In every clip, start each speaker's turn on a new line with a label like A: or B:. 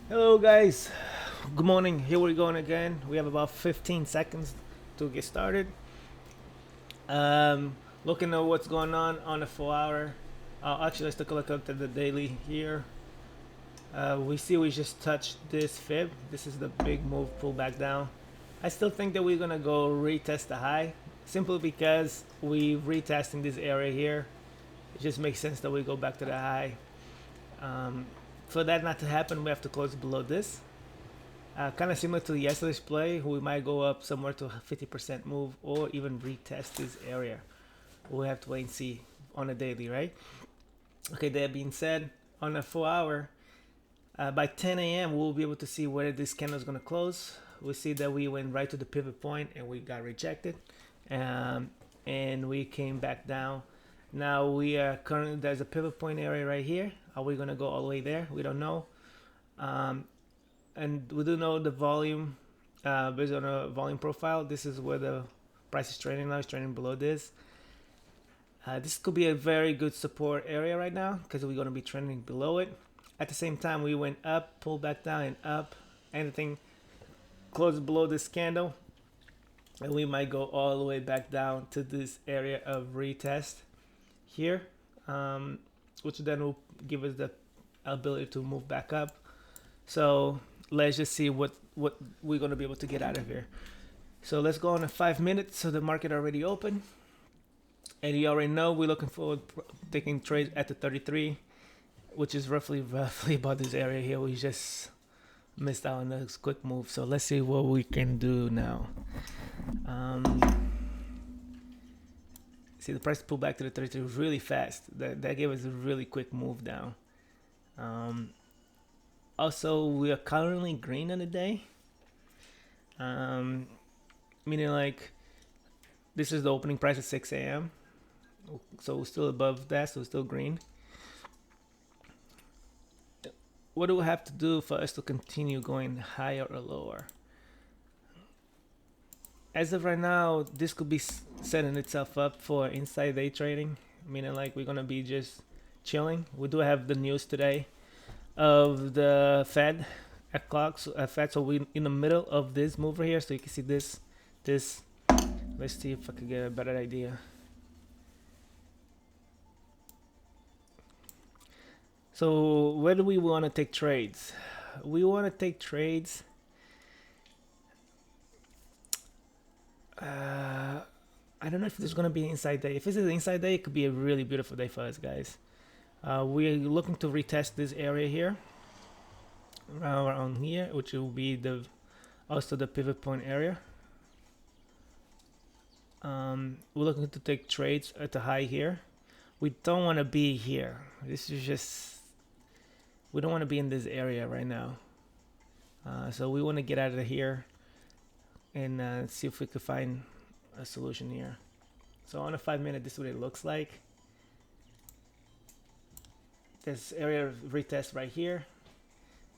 A: Hello guys, good morning. Here we're going again. We have about 15 seconds to get started. Um, Looking at what's going on the 4 hour. Actually, let's take a look at the daily here. We see we just touched this fib. This is the big move, pull back down. I still think that we're gonna go retest the high, simply because we retesting this area here. It just makes sense that we go back to the high. Um, for that not to happen, we have to close below this. Kind of similar to yesterday's play, we might go up somewhere to a 50% move or even retest this area. We'll have to wait and see on a daily, right? Okay, that being said, on a 4 hour, by 10 a.m., we'll be able to see where this candle is going to close. We see that we went right to the pivot point and we got rejected. Um, and we came back down. Now we are currently, there's a pivot point area right here. Are we going to go all the way there? We don't know. Um, and we do know the volume based on a volume profile. This is where the price is trading now. It's trading below this. This could be a very good support area right now because we're going to be trending below it. At the same time, we went up, pulled back down, and up. Anything close below this candle, and we might go all the way back down to this area of retest here, which then will give us the ability to move back up. So let's just see what we're gonna be able to get out of here. So let's go on a 5 minutes. So the market already open, and you already know we're looking forward taking trades at the 33, which is roughly about this area here. We just missed out on this quick move. So let's see what we can do now. Um, See, the price pulled back to the 33 really fast. That gave us a really quick move down. Um, Also, we are currently green on the day. Um, Meaning like this is the opening price at 6 a.m. So we're still above that, so we're still green. What do we have to do for us to continue going higher or lower? As of right now, this could be setting itself up for inside day trading, meaning like we're gonna be just chilling. We do have the news today of the Fed at clocks at Fed, so we in the middle of this move right here, so you can see this. Let's see if I can get a better idea. So where do we want to take trades? We want to take trades. I don't know if there's gonna be an inside day. If it's an inside day, it could be a really beautiful day for us, guys. We're looking to retest this area here, around here, which will be the also the pivot point area. We're looking to take trades at the high here. We don't want to be here. This is just, we don't want to be in this area right now. So we want to get out of here and see if we could find a solution here. So on a 5 minute, this is what it looks like. This area of retest right here.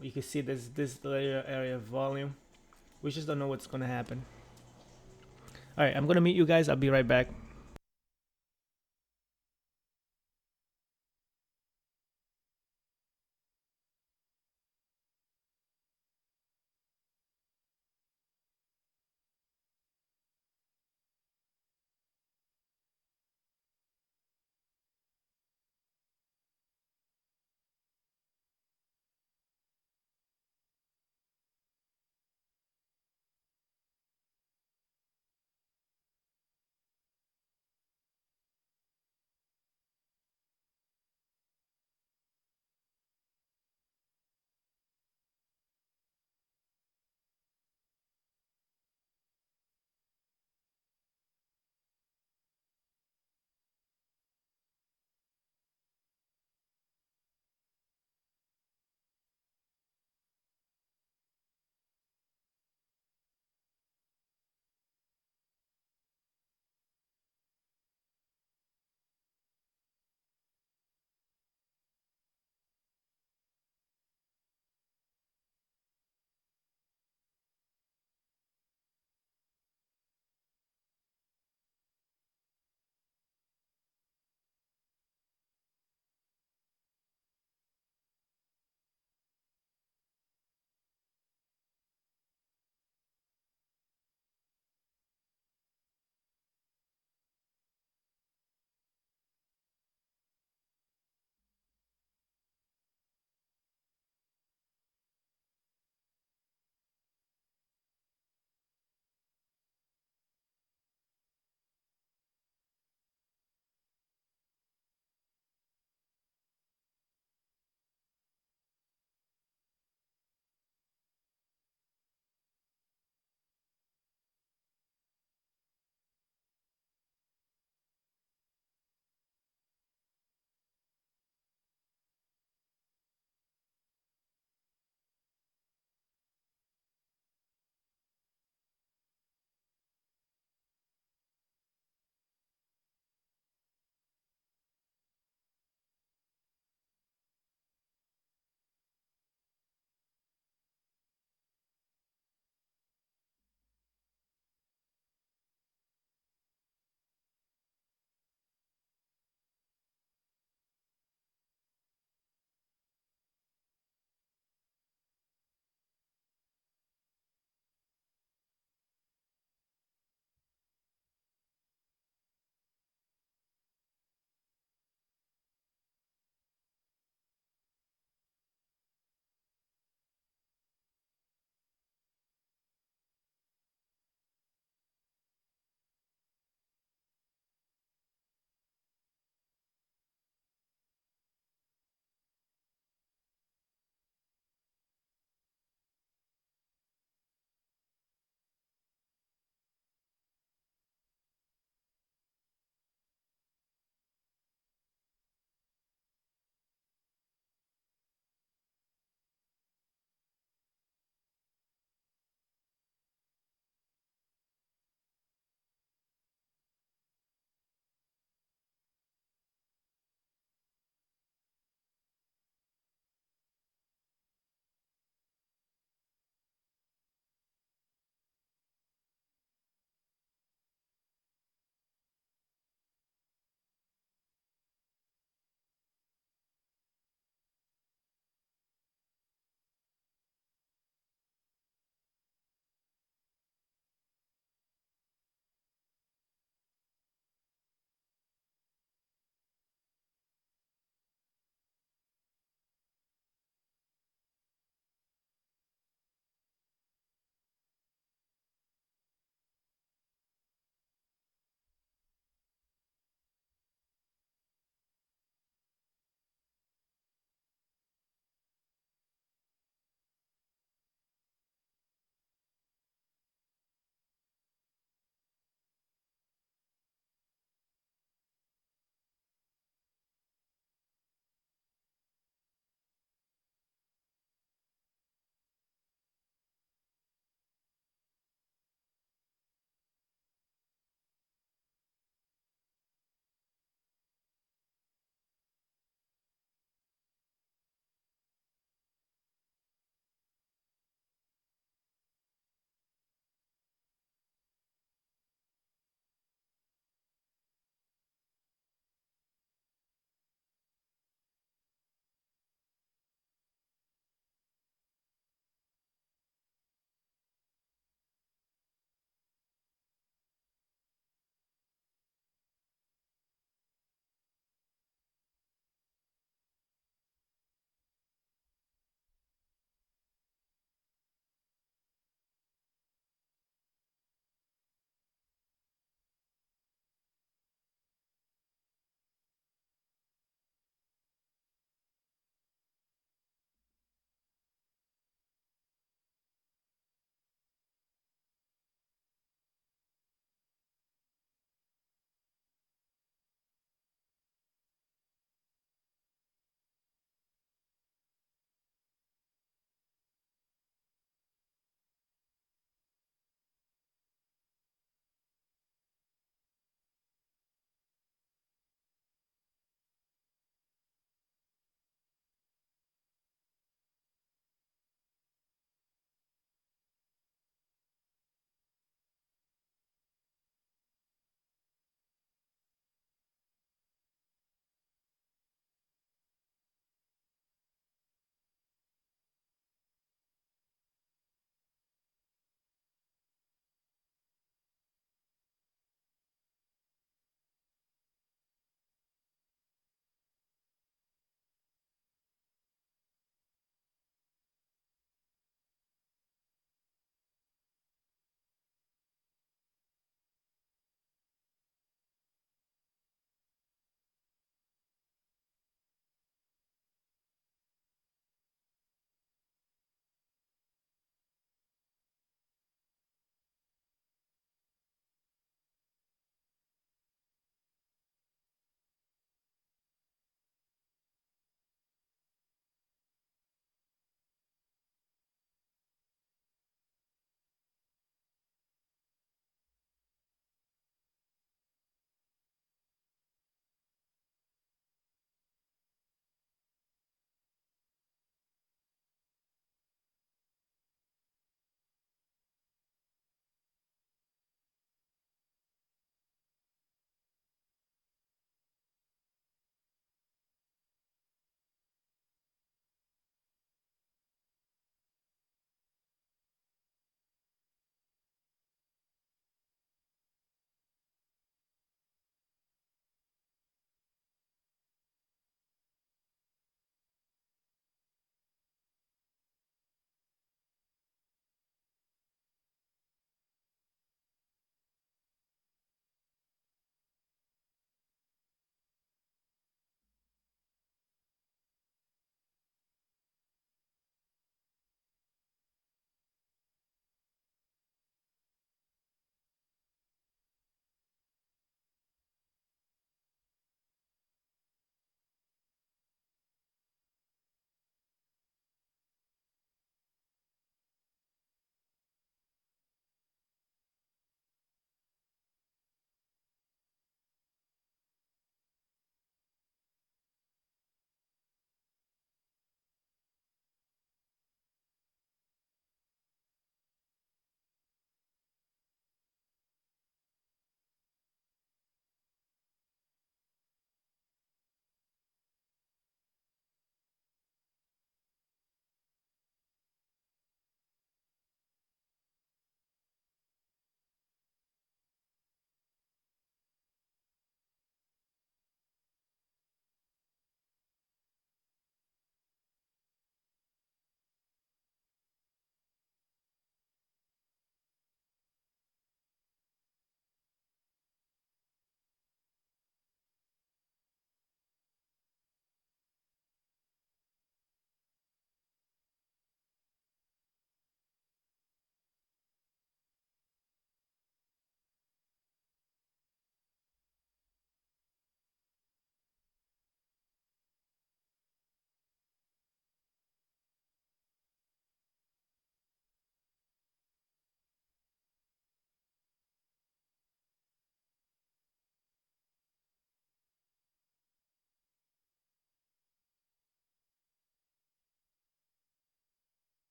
A: You can see this area of volume. We just don't know what's going to happen. All right, I'm going to meet you guys. I'll be right back.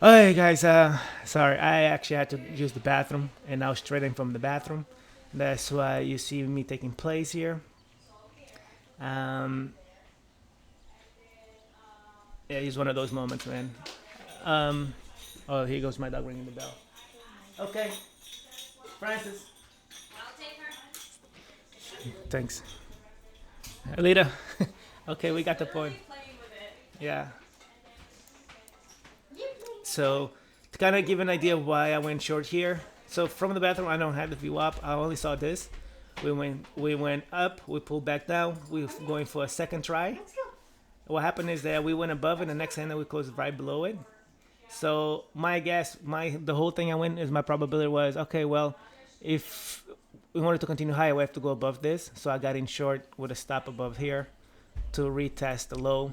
A: Hey guys, sorry, I actually had to use the bathroom, and I was straight in from the bathroom. That's why you see me taking place here. Um, yeah, he's one of those moments, man. Um, oh, here goes my dog ringing the bell. Okay, Francis. Thanks, Alita. Okay, we got the point. Yeah. So to kind of give an idea of why I went short here. So from the bathroom, I don't have the view up. I only saw this. We went up. We pulled back down. We were going for a second try. What happened is that we went above it. The next hand we closed right below it. So my guess, the whole thing I went is my probability was okay. Well, if we wanted to continue higher, we have to go above this. So I got in short with a stop above here to retest the low.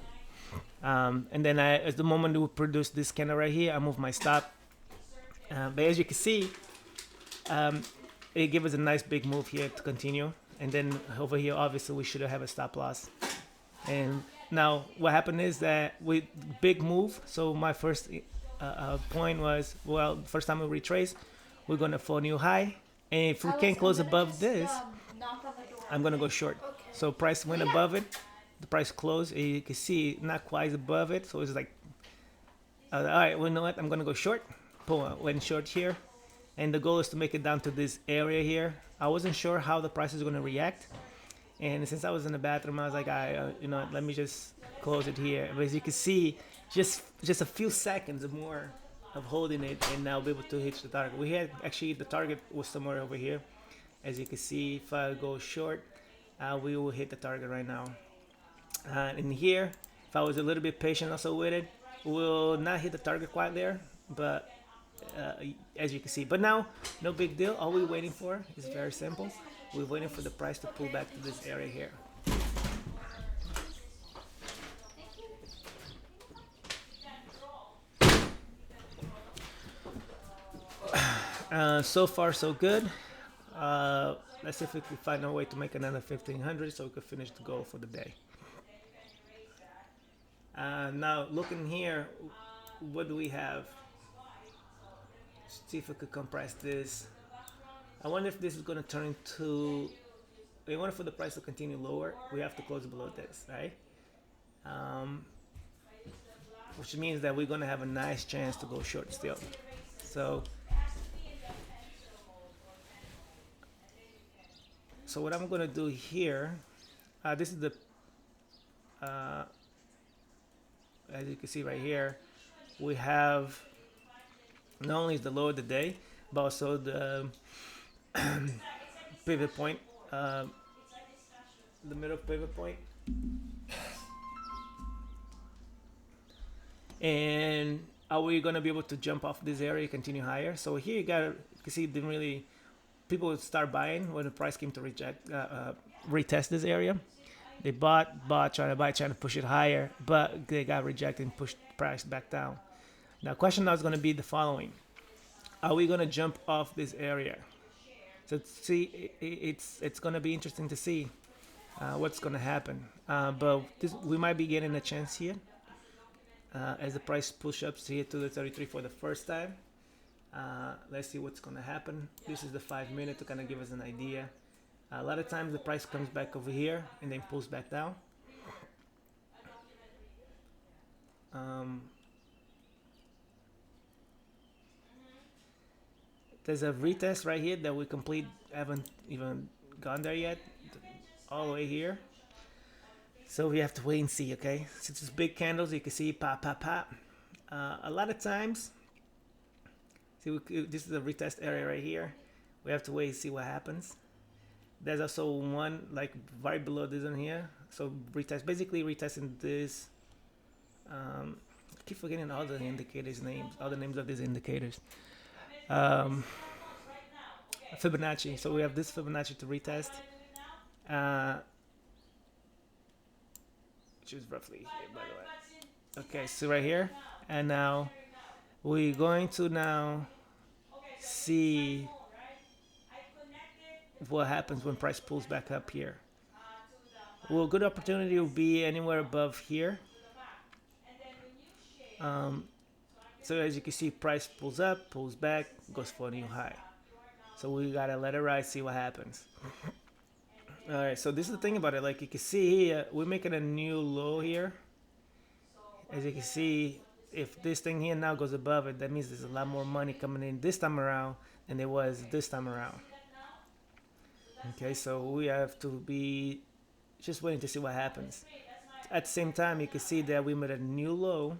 A: And then at the moment we produce this candle right here, I move my stop. But as you can see, um, it gave us a nice big move here to continue. And then over here, obviously, we should have a stop loss. And now what happened is that we big move. So my first point was, well, first time we retrace, we're gonna fall new high. And if we can't close above this, I'm gonna go short. So price went above it. The price closed. And you can see not quite above it. So it's like, all right, well, you know what? I'm gonna go short. Went short here, and the goal is to make it down to this area here. I wasn't sure how the price is gonna react, and since I was in the bathroom, I was like, let me just close it here. But as you can see, just a few seconds more of holding it, and now be able to hit the target. We had actually the target was somewhere over here. As you can see, if I go short, we will hit the target right now. In here, if I was a little bit patient also with it, we'll not hit the target quite there, but as you can see. But now, no big deal. All we're waiting for is very simple. We're waiting for the price to pull back to this area here. So far, so good. Let's see if we can find a way to make another 1500 so we can finish the goal for the day. Now, looking here, what do we have? Let's see if we could compress this. I wonder if this is going to turn into. In order for the price to continue lower, we have to close below this, right? Um, which means that we're going to have a nice chance to go short still. So what I'm going to do here, this is the, as you can see right here, we have not only is the low of the day, but also the pivot point, the middle pivot point. And are we gonna be able to jump off this area, continue higher? So here you can see, didn't really, people would start buying when the price came to retest this area. They bought, trying to buy, trying to push it higher, but they got rejected and pushed the price back down. Now, question now is going to be the following: are we going to jump off this area? So see, it's going to be interesting to see what's going to happen. But we might be getting a chance here as the price push ups here to the 33 for the first time. Let's see what's going to happen. This is the 5 minute to kind of give us an idea. A lot of times the price comes back over here and then pulls back down. There's a retest right here that we haven't even gone there yet, all the way here. So we have to wait and see, okay? Since it's big candles, you can see pop, pop, pop. A lot of times, see, this is a retest area right here. We have to wait and see what happens. There's also one like right below this one here. So basically retesting this. I keep forgetting all the indicators names, all the names of these indicators. Fibonacci. So we have this Fibonacci to retest, which is roughly here, by the way. Okay, so right here, and now we're going to now see what happens when price pulls back up here. Well, good opportunity will be anywhere above here. So as you can see, price pulls up, pulls back, goes for a new high. So we gotta let it ride, see what happens. All right, so this is the thing about it. Like you can see here, we're making a new low here. As you can see, if this thing here now goes above it, that means there's a lot more money coming in this time around than there was this time around. Okay, so we have to be just waiting to see what happens. At the same time, you can see that we made a new low,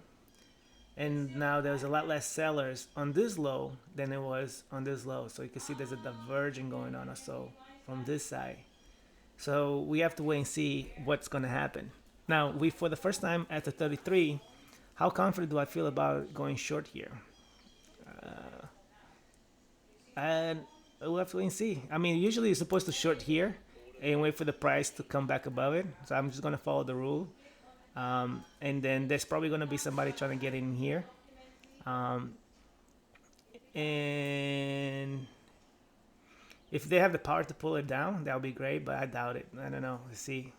A: and now there's a lot less sellers on this low than it was on this low. So you can see there's a diverging going on also from this side. So we have to wait and see what's going to happen. Now, we for the first time at the 33, how confident do I feel about going short here? And we'll have to wait and see. I mean, usually you're supposed to short here and wait for the price to come back above it. So I'm just going to follow the rule. And then there's probably going to be somebody trying to get in here. And if they have the power to pull it down, that would be great, but I doubt it. I don't know. Let's see.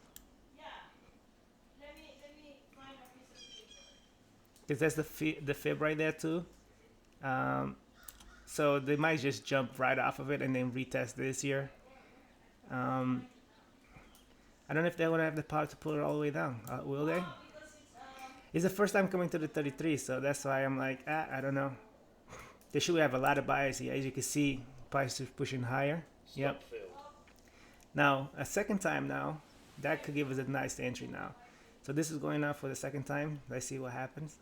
A: Because that's the fib right there too. So they might just jump right off of it and then retest this here. I don't know if they're gonna have the power to pull it all the way down. Will they? It's the first time coming to the 33, so that's why I'm like, I don't know. They should have a lot of buyers here. As you can see, price is pushing higher. Yep. Now, a second time now, that could give us a nice entry now. So this is going on for the second time. Let's see what happens.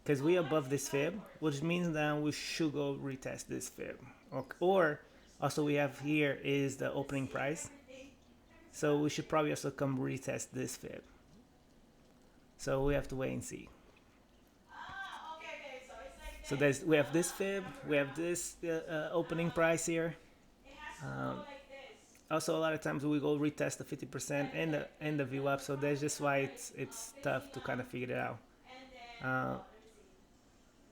A: Because we're above this fib, which means that we should go retest this fib. Or also we have here is the opening price. So we should probably also come retest this fib. So we have to wait and see. So we have this fib, we have this opening price here. Also, a lot of times we go retest the 50% and the VWAP, so that's just why it's tough to kind of figure it out.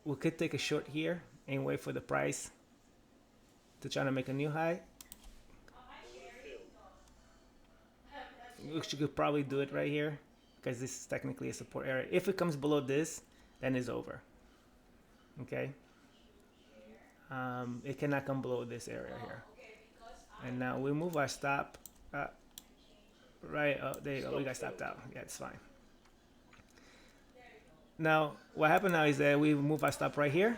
A: We could take a short here and wait for the price to try to make a new high. We could probably do it right here because this is technically a support area. If it comes below this, then it's over. Okay. It cannot come below this area here. And now we move our stop. Right. Oh, there you go. We got stopped out. Yeah, it's fine. Now, what happened now is that we move our stop right here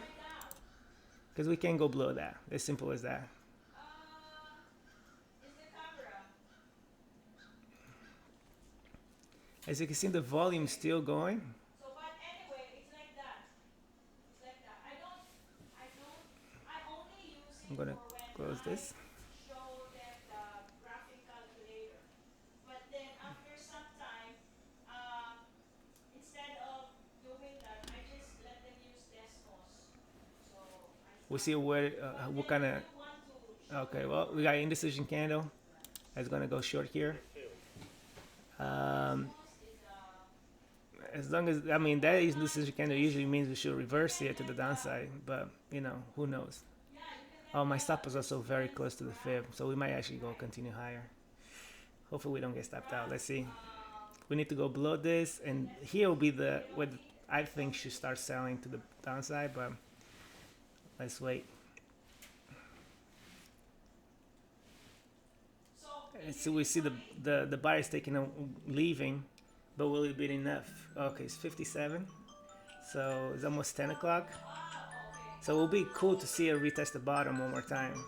A: because we can't go below that. As simple as that. As you can see, the volume is still going. I'm gonna close this. We see what kind of. Okay, well, we got indecision candle. That's gonna go short here. As long as I mean that indecision candle usually means we should reverse here to the downside, but you know who knows. Oh, my stop is also very close to the fib, so we might actually go continue higher. Hopefully we don't get stopped out. Let's see. We need to go below this, and here will be what I think should start selling to the downside, but let's wait. And so we see the buyers taking leaving, but will it be enough? Okay, it's 57, so it's almost 10 o'clock. So it will be cool to see it retest the bottom one more time.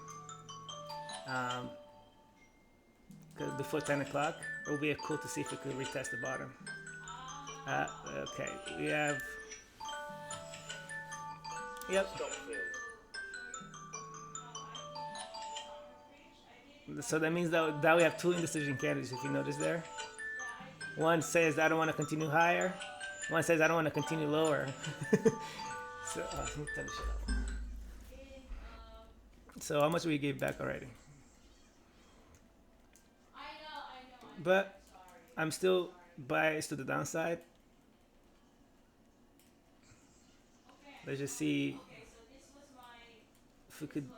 A: Before 10 o'clock, it will be cool to see if it could retest the bottom. Okay, we have. Yep. So that means that we have two indecision candidates, if you notice there. One says, I don't want to continue higher. One says, I don't want to continue lower. So, let me turn this shit up. So how much we gave back already? But I'm still biased to the downside. Let's just see if we could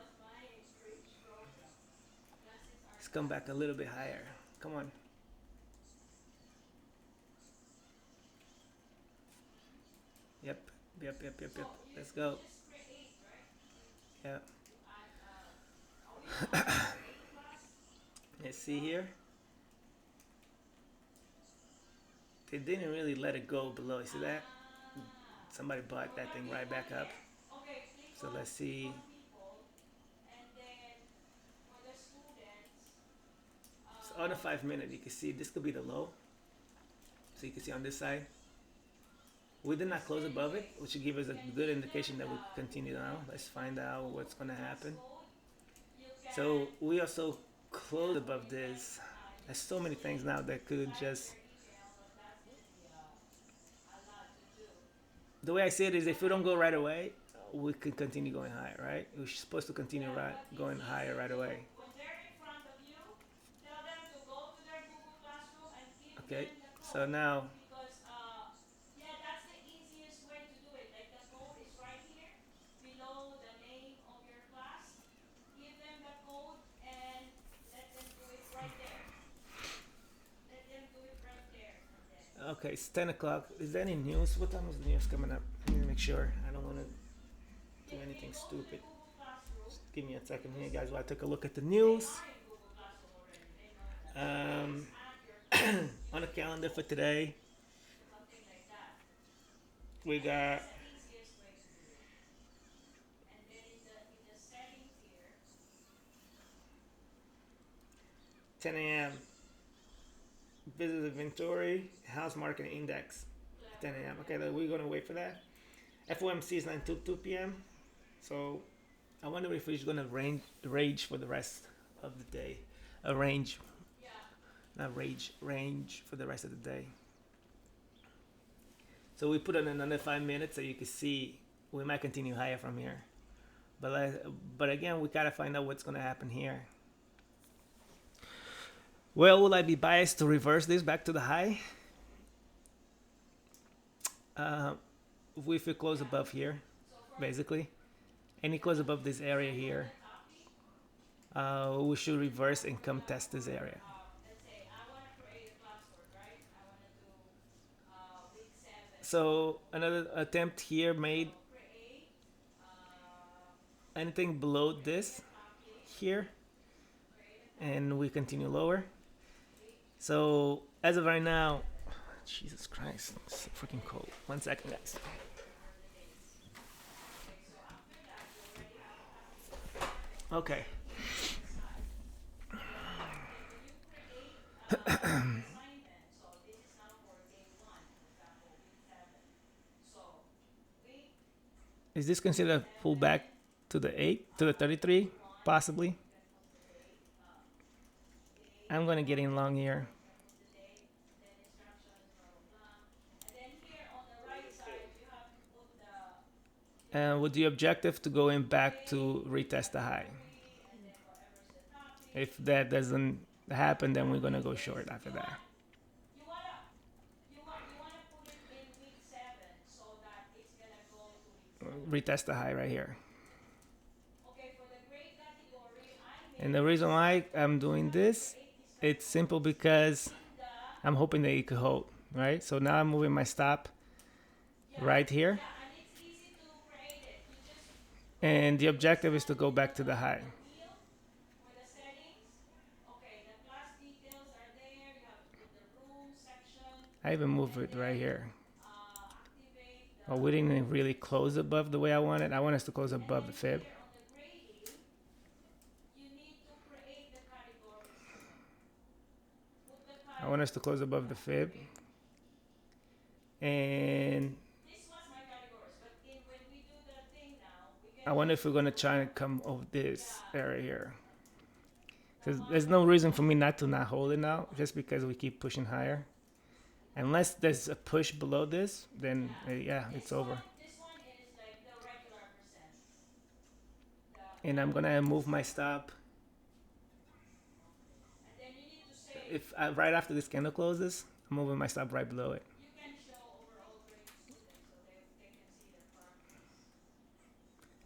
A: just come back a little bit higher. Come on. Yep, yep, yep, yep. Let's go. Yeah. Let's see here. They didn't really let it go below. You see that? Somebody bought that thing right back up. So let's see. So on the 5 minute, you can see this could be the low. So you can see on this side, we did not close above it, which should give us a good indication that we continue now. Let's find out what's gonna happen. So we also closed above this. There's so many things now that could just. The way I see it is, if we don't go right away, we can continue going higher, right? We're supposed to continue going higher right away. Okay, so now, okay, it's 10 o'clock. Is there any news? What time is the news coming up? I need to make sure. I don't want to do anything stupid. Just give me a second here, guys, while I take a look at the news. Um, on the calendar for today, we got 10 a.m. business inventory, house market index, 10 a.m. Okay, we're gonna wait for that. FOMC is 9 to 2 p.m. So I wonder if we're gonna rage for the rest of the day. A range, not rage, range for the rest of the day. So we put in another 5 minutes so you can see we might continue higher from here. But again, we gotta find out what's gonna happen here. Well, will I be biased to reverse this back to the high? If we close above here, basically, any close above this area here, we should reverse and come test this area. So another attempt here made. Anything below this here, and we continue lower. So as of right now, Jesus Christ, it's so freaking cold. 1 second, guys. Okay. Is this considered a pullback to the 8, to the 33? Possibly. I'm gonna get in long here. And with the objective to go in back to retest the high. If that doesn't happen, then we're gonna go short after that. Retest the high right here. And the reason why I'm doing this, it's simple because I'm hoping that it could hold, right? So now I'm moving my stop right here. And the objective is to go back to the high. I even move it right here. Well, we didn't really close above the way I wanted. I want us to close above the fib. I want us to close above the fib. And I wonder if we're going to try and come over this area here. There's no reason for me not to not hold it now, just because we keep pushing higher. Unless there's a push below this, then yeah, it's over. And I'm gonna move my stop. If right after this candle closes, I'm moving my stop right below it.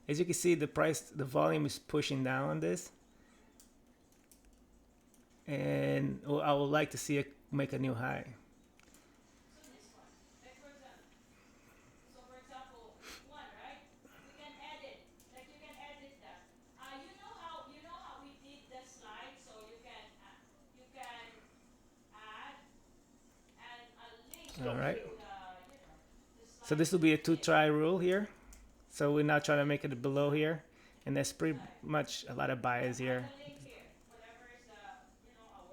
A: As you can see, the volume is pushing down on this, and I would like to see it make a new high. All right. So this will be a two try rule here. So we're not trying to make it below here. And there's pretty much a lot of bias here.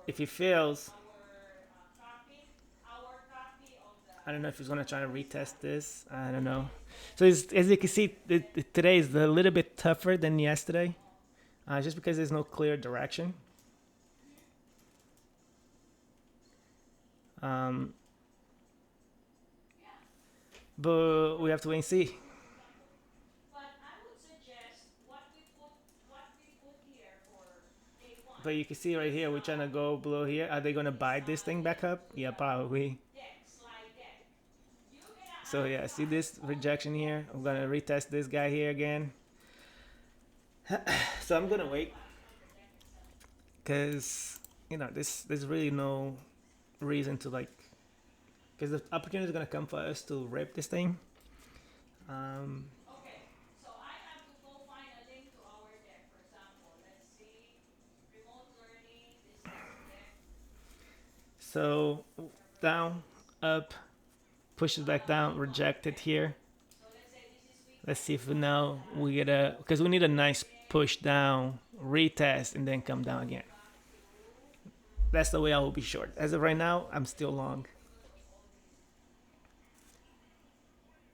A: If he fails, I don't know if he's gonna try to retest this. I don't know. So as you can see, today is a little bit tougher than yesterday, just because there's no clear direction. Um, but we have to wait and see. But you can see right here, we're trying to go below here. Are they gonna buy this thing back up? Yeah, probably. So yeah, see this rejection here? I'm gonna retest this guy here again. So I'm gonna wait, cause there's really no reason to like, cause the opportunity is gonna come for us to rip this thing. Um, so down, up, pushes back down, rejected here. Let's see if now we get a, because we need a nice push down, retest, and then come down again. That's the way I will be short. As of right now, I'm still long.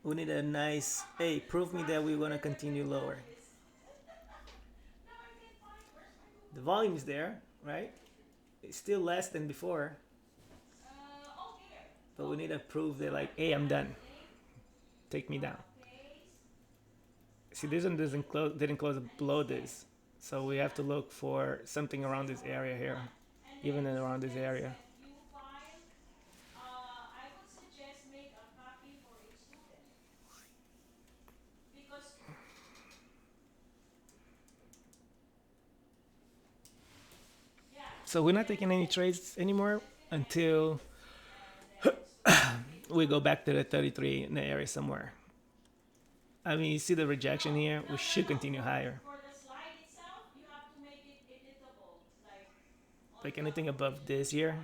A: We need a nice, hey, prove me that we're gonna continue lower. The volume is there, right? It's still less than before, but we need to prove that like, hey, I'm done. Take me down. See, this one didn't close below this, so we have to look for something around this area here, even around this area. So we're not taking any trades anymore until we go back to the 33 in the area somewhere. I mean, you see the rejection here. We should continue higher. Like anything above this here,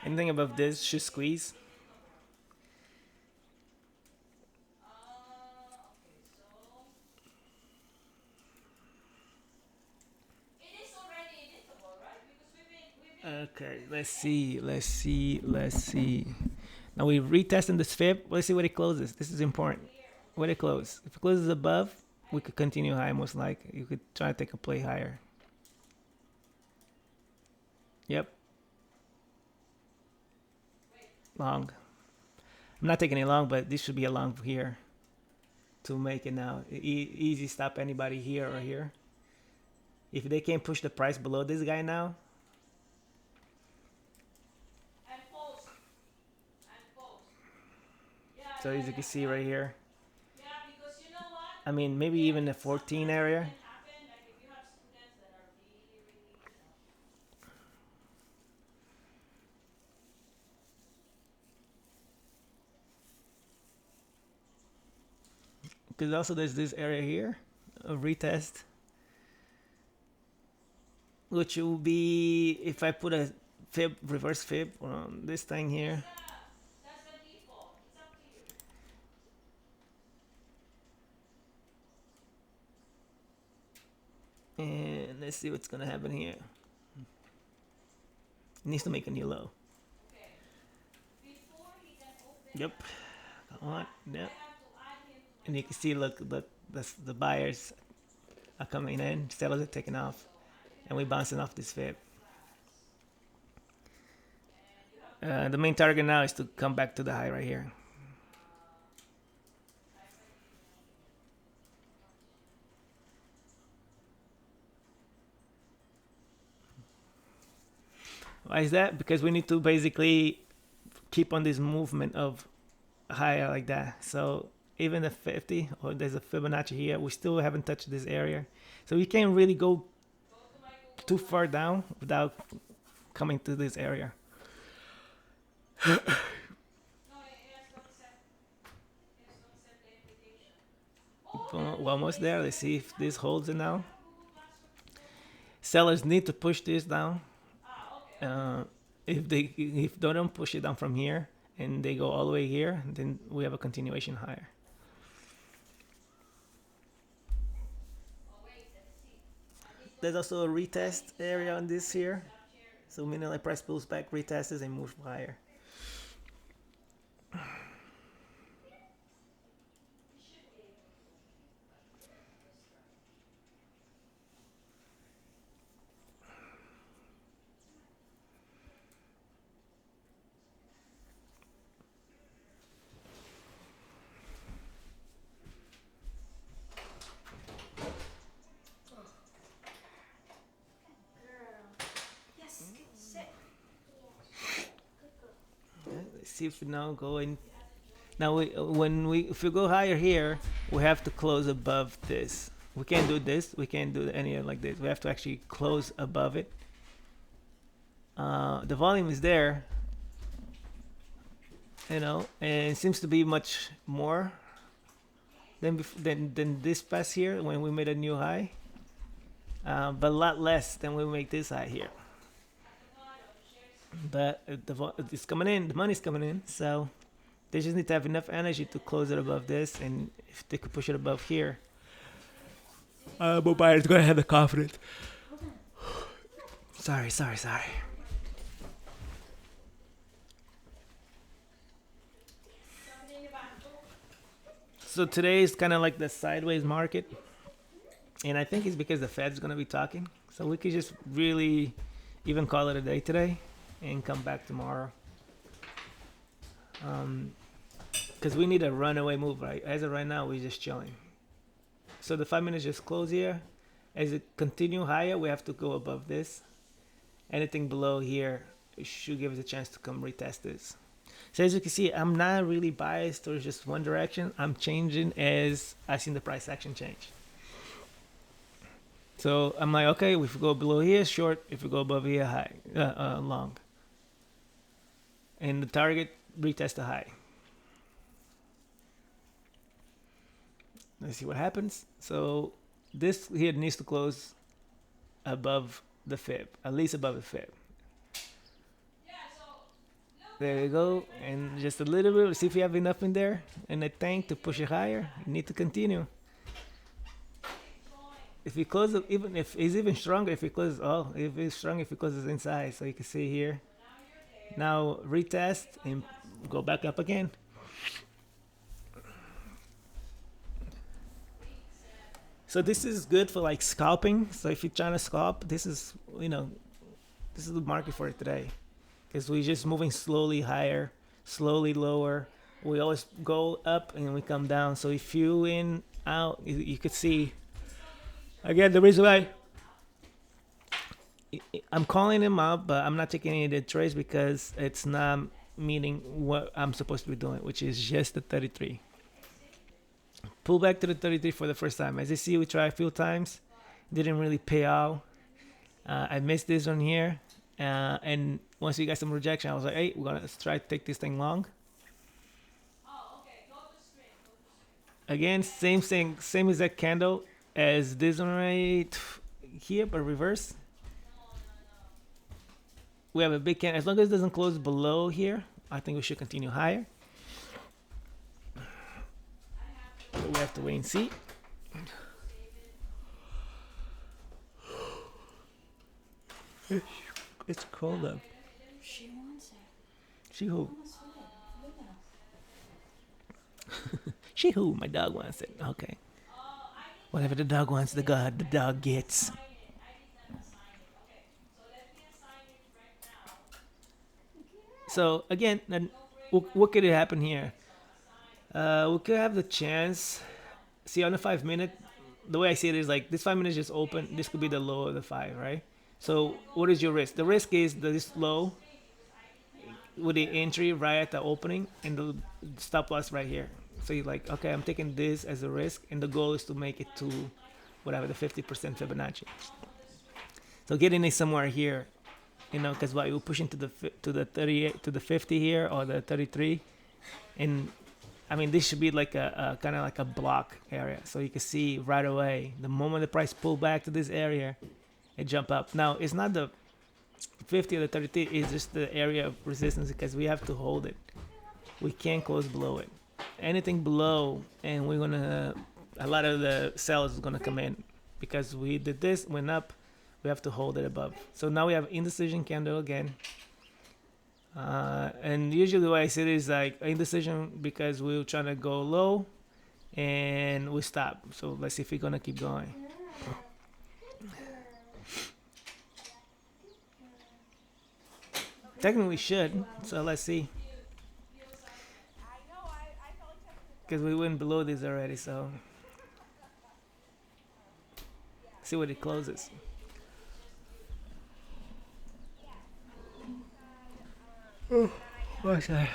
A: anything above this should squeeze. Okay, let's see. Now we're retesting this fib. Let's see what it closes. This is important. What it closes. If it closes above, we could continue high most likely. You could try to take a play higher. Yep. Long. I'm not taking it long, but this should be a long here to make it now. Easy stop anybody here or here. If they can't push the price below this guy now. So as you can see right here, I mean maybe even the 14 area. Because also there's this area here, a retest, which will be if I put a fib, reverse fib on this thing here. And let's see what's gonna happen here. It needs to make a new low. Yep. Come on. Yep. And you can see, look, the buyers are coming in, sellers are taking off, and we're bouncing off this fib. The main target now is to come back to the high right here. Why is that? Because we need to basically keep on this movement of higher like that. So even the 50, or there's a Fibonacci here, we still haven't touched this area. So we can't really go too far down without coming to this area. We're almost there. Let's see if this holds it now. Sellers need to push this down. if they don't push it down from here and they go all the way here, then we have a continuation higher. There's also a retest area on this here. So meaning like price pulls back, retests and moves higher. Let's see if we now go in. Now if we go higher here, we have to close above this. We can't do this. We can't do any like this. We have to actually close above it. The volume is there, and it seems to be much more than this past here when we made a new high, but a lot less than we make this high here. But it's coming in. The money's coming in, so they just need to have enough energy to close it above this, and if they could push it above here, but buyer's gonna have the confidence. Sorry. So today is kind of like the sideways market, and I think it's because the Fed's gonna be talking. So we could just really even call it a day today, and come back tomorrow. Because we need a runaway move, right? As of right now, we're just chilling. So the 5 minutes just close here. As it continue higher, we have to go above this. Anything below here should give us a chance to come retest this. So as you can see, I'm not really biased towards just one direction. I'm changing as I see the price action change. So I'm like, okay, if we go below here, short. If we go above here, high, long. And the target retest the high. Let's see what happens. So this here needs to close above the fib, at least above the fib. There you go, and just a little bit. Let's see if you have enough in there in the tank to push it higher. You need to continue. If we close it, even if it's even stronger, if it's strong if it closes inside. So you can see here. Now retest and go back up again. So this is good for like scalping. So if you're trying to scalp, this is the market for it today. Because we're just moving slowly higher, slowly lower. We always go up and we come down. So if you in out, you could see. Again, the reason why I'm calling him out, but I'm not taking any of the trades because it's not meaning what I'm supposed to be doing, which is just the 33. Pull back to the 33 for the first time. As you see, we tried a few times. Didn't really pay out. I missed this one here. And once we got some rejection, I was like, hey, we're going to try to take this thing long. Again, same thing, same exact candle as this one right here, but reverse. We have a big candle. As long as it doesn't close below here, I think we should continue higher. But we have to wait and see. It's cold up.
B: She wants it.
A: She who? She who? My dog wants it. Okay. Whatever the dog wants, the dog gets. So again, then what could happen here? We could have the chance. See, on the 5 minute, the way I see it is like this 5 minutes just open. This could be the low of the 5, right? So what is your risk? The risk is that this low with the entry right at the opening and the stop loss right here. So you're like, okay, I'm taking this as a risk, and the goal is to make it to whatever the 50% Fibonacci. So getting it somewhere here, because while you're pushing to the 38 to the 50 here or the 33, and I mean this should be like a kind of like a block area. So you can see right away the moment the price pull back to this area, it jump up. Now it's not the 50 or the 33 is just the area of resistance because we have to hold it. We can't close below it. Anything below, and we're gonna a lot of the sales is gonna come in because we did this, went up. We have to hold it above. So now we have indecision candle again. And usually the way I see it is like indecision because we are trying to go low and we stop. So let's see if we're gonna keep going. Technically we should. So let's see. Because we went below this already, so see what it closes. What's that?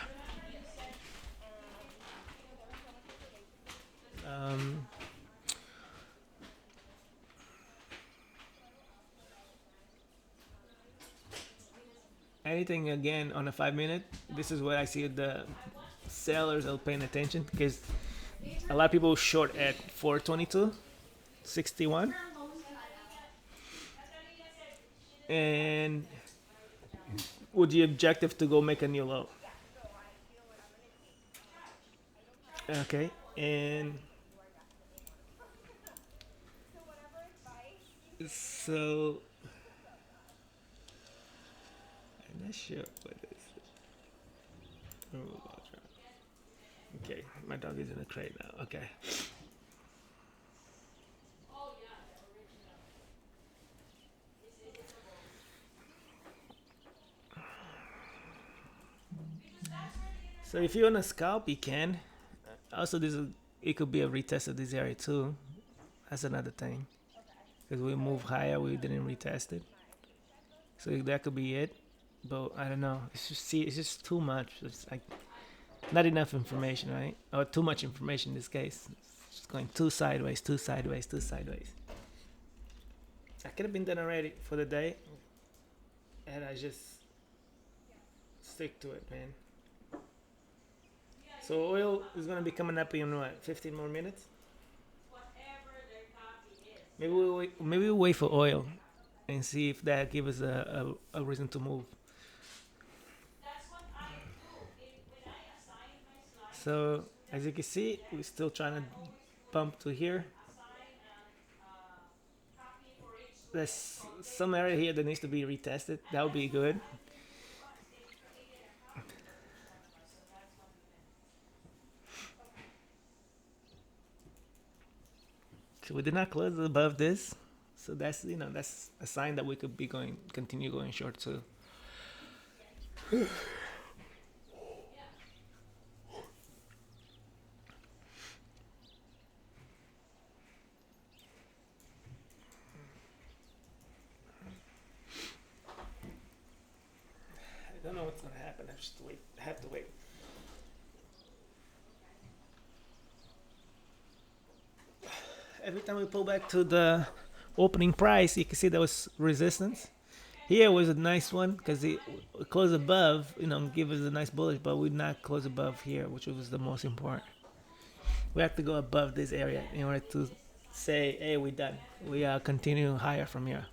A: Um, Anything again on a 5 minute. This is what I see the sellers are paying attention because a lot of people short at 422, 61, and with the objective to go make a new low. Okay, and so I'm not sure what this is. Oh, okay, my dog is in a crate now. Okay. So if you want to scalp, you can. Also, it could be a retest of this area too. That's another thing because we moved higher, we didn't retest it. So that could be it. But I don't know. It's just too much. It's like not enough information, right? Or too much information in this case. It's just going too sideways, too sideways, too sideways. I could have been done already for the day, and I just stick to it, man. So oil is gonna be coming up in what, 15 more minutes? Maybe we'll wait for oil and see if that gives us a reason to move. So as you can see, we're still trying to pump to here. There's some area here that needs to be retested. That would be good. So we did not close above this. So that's a sign that we could be continue going short too. I don't know what's gonna happen. I just wait. I have to wait. Every time we pull back to the opening price, you can see there was resistance. Here was a nice one because it closed above, give us a nice bullish, but we not close above here, which was the most important. We have to go above this area in order to say, hey, we're done. We are continuing higher from here.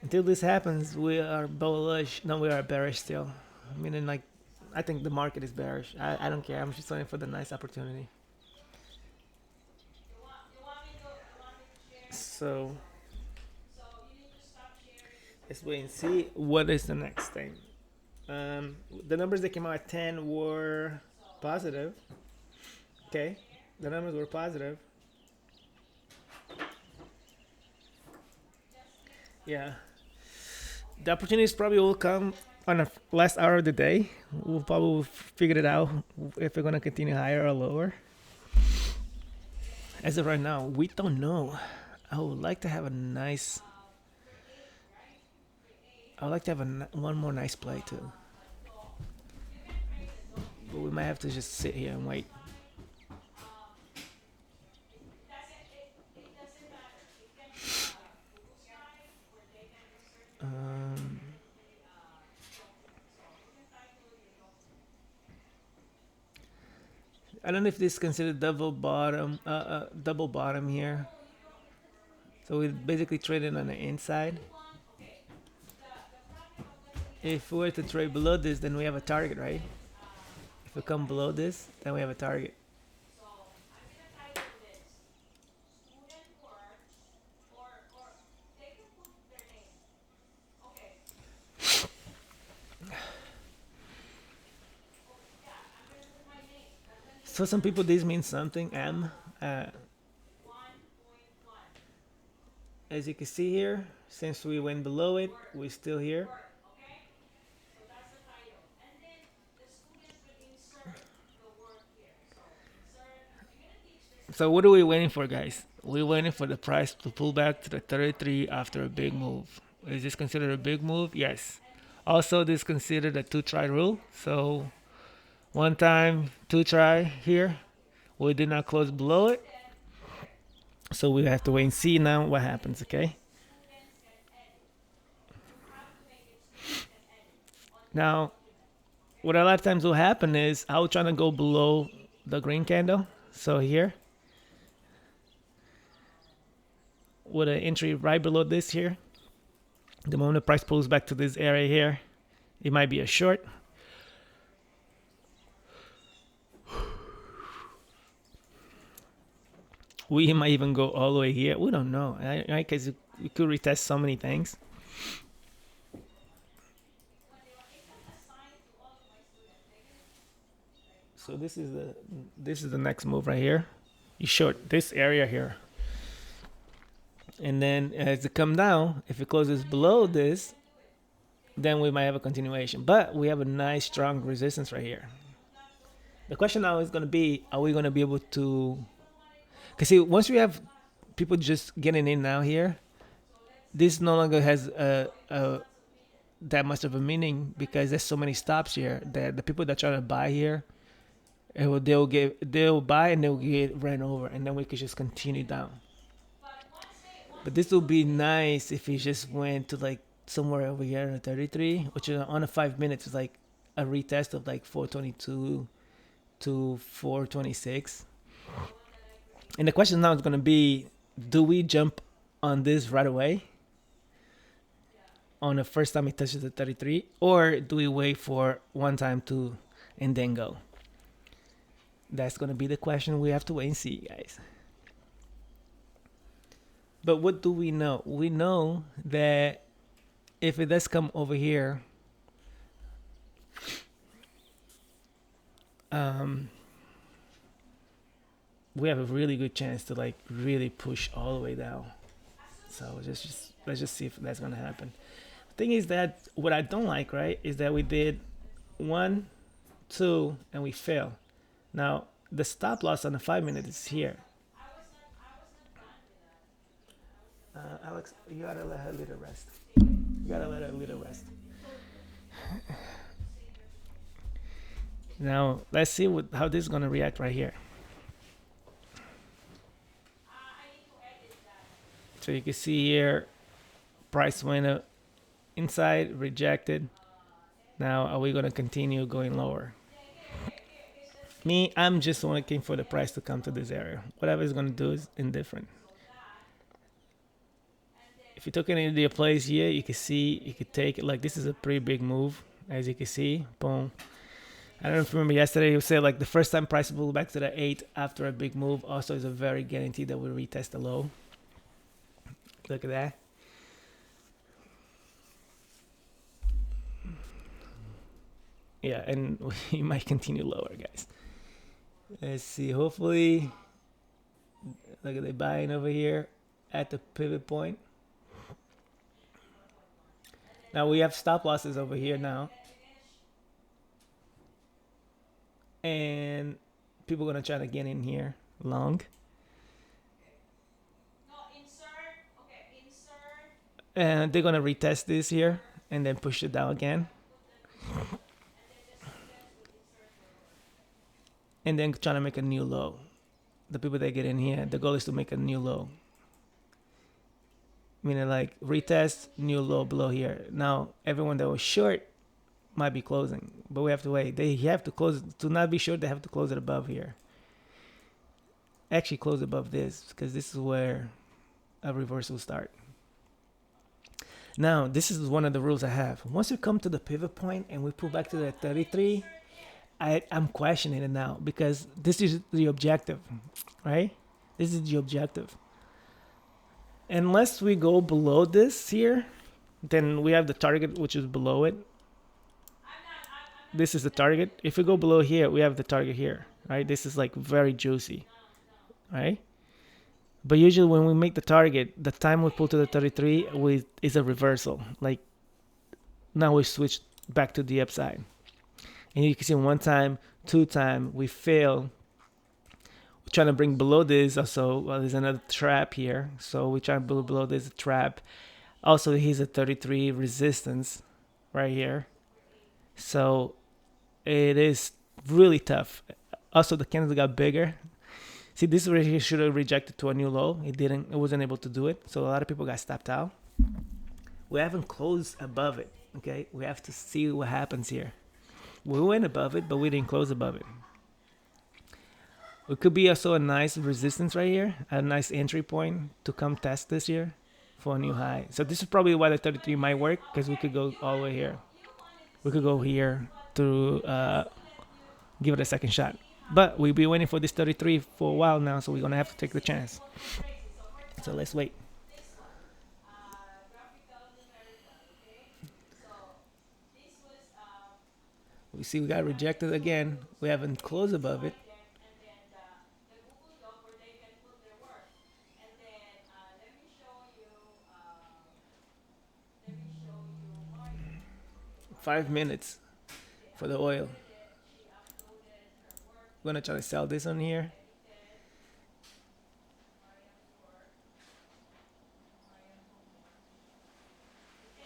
A: Until this happens, we are bullish. No, we are bearish still. Meaning, like, I think the market is bearish. I don't care. I'm just waiting for the nice opportunity. So let's wait and see what is the next thing. The numbers that came out at 10 were positive. Okay, the numbers were positive. Yeah, the opportunities probably will come on the last hour of the day. We'll probably figure it out if we're gonna continue higher or lower. As of right now, we don't know. I would like to have a nice. I would like to have one more nice play too, but we might have to just sit here and wait. Um, I don't know if this is considered double bottom here. So we basically traded on the inside. If we were to trade below this, then we have a target, right? If we come below this, then we have a target. So some people this means something. M. Uh, as you can see here, since we went below it, we're still here. So what are we waiting for, guys? We're waiting for the price to pull back to the 33 after a big move. Is this considered a big move? Yes. Also, this is considered a two-try rule. So one time, two try here. We did not close below it. So we have to wait and see now what happens, okay? Now, what a lot of times will happen is I was trying to go below the green candle. So here, with an entry right below this here, the moment the price pulls back to this area here, it might be a short. We might even go all the way here. We don't know, right? Because we could retest so many things. So this is the next move right here. You short this area here, and then as it come down, if it closes below this, then we might have a continuation. But we have a nice strong resistance right here. The question now is going to be: are we going to be able to? Because see, once we have people just getting in now here, this no longer has that much of a meaning because there's so many stops here that the people that try to buy here, they'll buy and they'll get ran over, and then we could just continue down. But this would be nice if it just went to like somewhere over here at 33, which is on a 5 minutes is like a retest of like 422 to 426. And the question now is going to be, do we jump on this right away on the first time it touches the 33, or do we wait for one time to and then go? That's going to be the question. We have to wait and see, guys. But what do we know? We know that if it does come over here, we have a really good chance to like really push all the way down. So just let's just see if that's gonna happen. The thing is that what I don't like, right, is that we did 1, 2, and we fail. Now the stop loss on the 5 minute is here. Alex, you gotta let her little rest. You gotta let her little rest. Now let's see how this is gonna react right here. So you can see here, price went up inside, rejected. Now are we gonna continue going lower? Me, I'm just looking for the price to come to this area. Whatever it's gonna do is indifferent. If you took it into your place here, you can see you could take it. Like this is a pretty big move, as you can see. Boom. I don't know if you remember yesterday you said like the first time price pulled back to the 8 after a big move also is a very guarantee that we'll retest the low. Look at that. Yeah, and we might continue lower, guys. Let's see. Hopefully, look at the buying over here at the pivot point. Now we have stop losses over here now. And people are going to try to get in here long. And they're going to retest this here and then push it down again. And then trying to make a new low. The people that get in here, the goal is to make a new low. Meaning like retest, new low below here. Now, everyone that was short might be closing, but we have to wait. They have to close. To not be short, they have to close it above here. Actually close above this because this is where a reversal start. Now, this is one of the rules I have. Once we come to the pivot point and we pull back to the 33, I'm questioning it now because this is the objective, right? This is the objective. Unless we go below this here, then we have the target which is below it. This is the target. If we go below here, we have the target here, right? This is like very juicy, right? But usually when we make the target, the time we pull to the 33 is a reversal. Like now we switch back to the upside. And you can see one time, two time, we fail. We're trying to bring below this also. Well, there's another trap here. So we try to build below this trap. Also, here's a 33 resistance right here. So it is really tough. Also, the candle got bigger. See, this right here should have rejected to a new low. It didn't. It wasn't able to do it. So a lot of people got stopped out. We haven't closed above it. Okay, we have to see what happens here. We went above it, but we didn't close above it. It could be also a nice resistance right here, a nice entry point to come test this here for a new high. So this is probably why the 33 might work because we could go all the way here. We could go here to give it a second shot. But we'll be waiting for this 33 for a while now, so we're going to have to take the chance. So let's wait. We see we got rejected again. We haven't closed above it. 5 minutes for the oil. We're gonna try to sell this on here.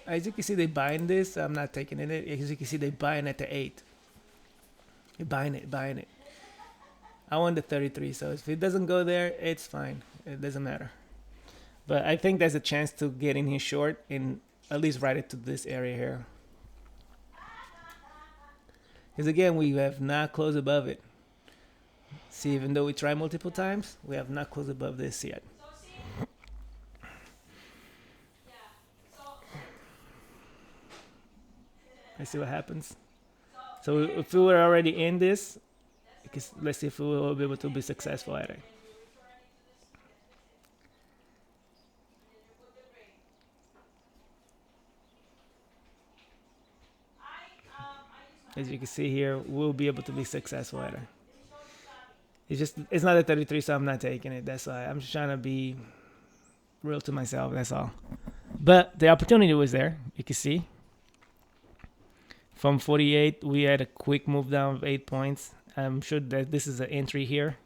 A: As you can see, they buying this. I'm not taking it. As you can see, they buying at the 8. They're buying it. I want the 33, so if it doesn't go there, it's fine. It doesn't matter. But I think there's a chance to get in here short and at least ride it to this area here. Because again, we have not closed above it. See, even though we try multiple times, we have not closed above this yet. Let's see what happens. So if we were already in this, let's see if we will be able to be successful at it. As you can see here, we'll be able to be successful at it. It's not a 33, so I'm not taking it. That's why I'm just trying to be real to myself. That's all. But the opportunity was there. You can see. From 48, we had a quick move down of 8 points. I'm sure that this is an entry here.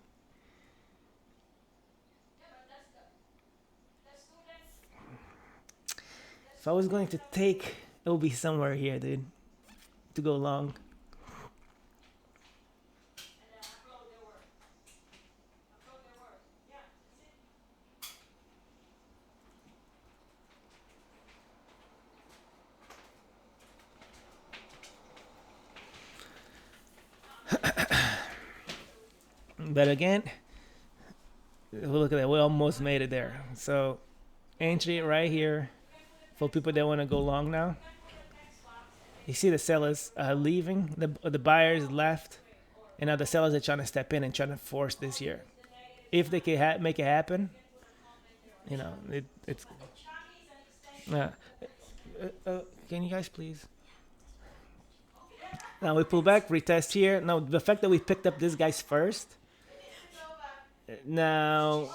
A: If I was going to take, it would be somewhere here, dude, to go long. But again, look at that. We almost made it there. So entry right here for people that want to go long now. You see the sellers leaving, the buyers left, and now the sellers are trying to step in and trying to force this here. If they can make it happen, you know, it's. Can you guys please? Now we pull back, retest here. Now the fact that we picked up this guy's first. Now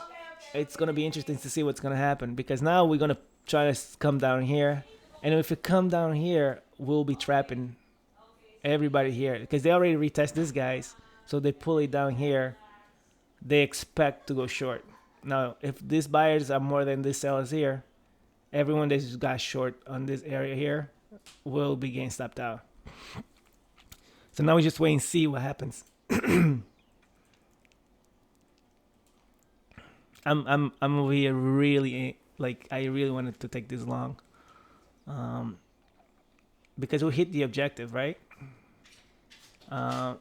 A: it's gonna be interesting to see what's gonna happen because now we're gonna try to come down here, and if we come down here, we'll be trapping everybody here because they already retest these guys, so they pull it down here. They expect to go short. Now, if these buyers are more than these sellers here, everyone that just got short on this area here will be getting stopped out. So now we just wait and see what happens. I'm over here really like I really wanted to take this long, because we hit the objective, right? And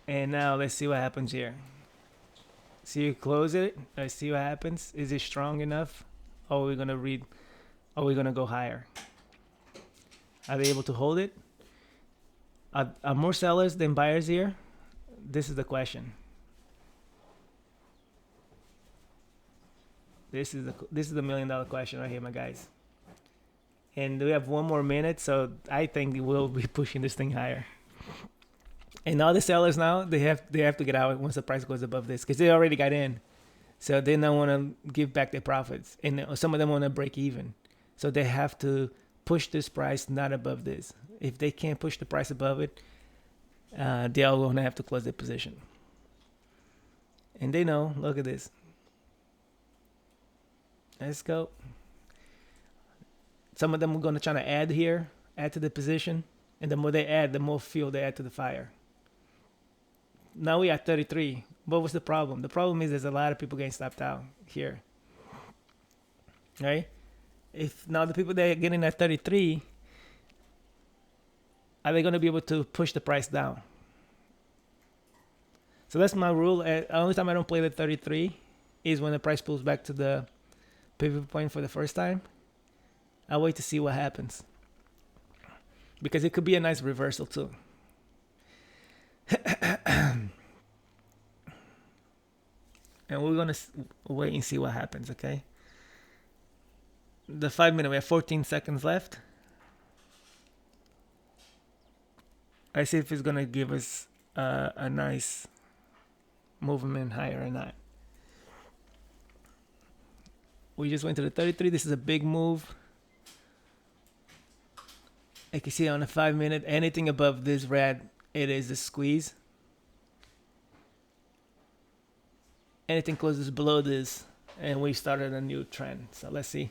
A: now let's see what happens here. See you close it. I see what happens. Is it strong enough? Or are we gonna read? Are we gonna go higher? Are they able to hold it? Are more sellers than buyers here? This is the question. This is the $1 million question right here, my guys. And we have 1 more minute, so I think we'll be pushing this thing higher. And all the sellers now they have to get out once the price goes above this because they already got in, so they don't want to give back their profits, and some of them want to break even, so they have to push this price not above this. If they can't push the price above it, they are going to have to close their position. And they know. Look at this. Let's go. Some of them are going to try to add to the position, and the more they add, the more fuel they add to the fire. Now we are at 33. What was the problem? The problem is there's a lot of people getting stopped out here. Right? If now the people that are getting at 33, are they going to be able to push the price down? So that's my rule. The only time I don't play the 33 is when the price pulls back to the pivot point for the first time. I'll wait to see what happens, because it could be a nice reversal too. And we're gonna wait and see what happens. Okay. The 5 minute. We have 14 seconds left. I see if it's gonna give us a nice movement higher or not. We just went to the 33. This is a big move. I can see on the 5 minute, anything above this red, it is a squeeze. Anything closes below this, and we started a new trend. So let's see.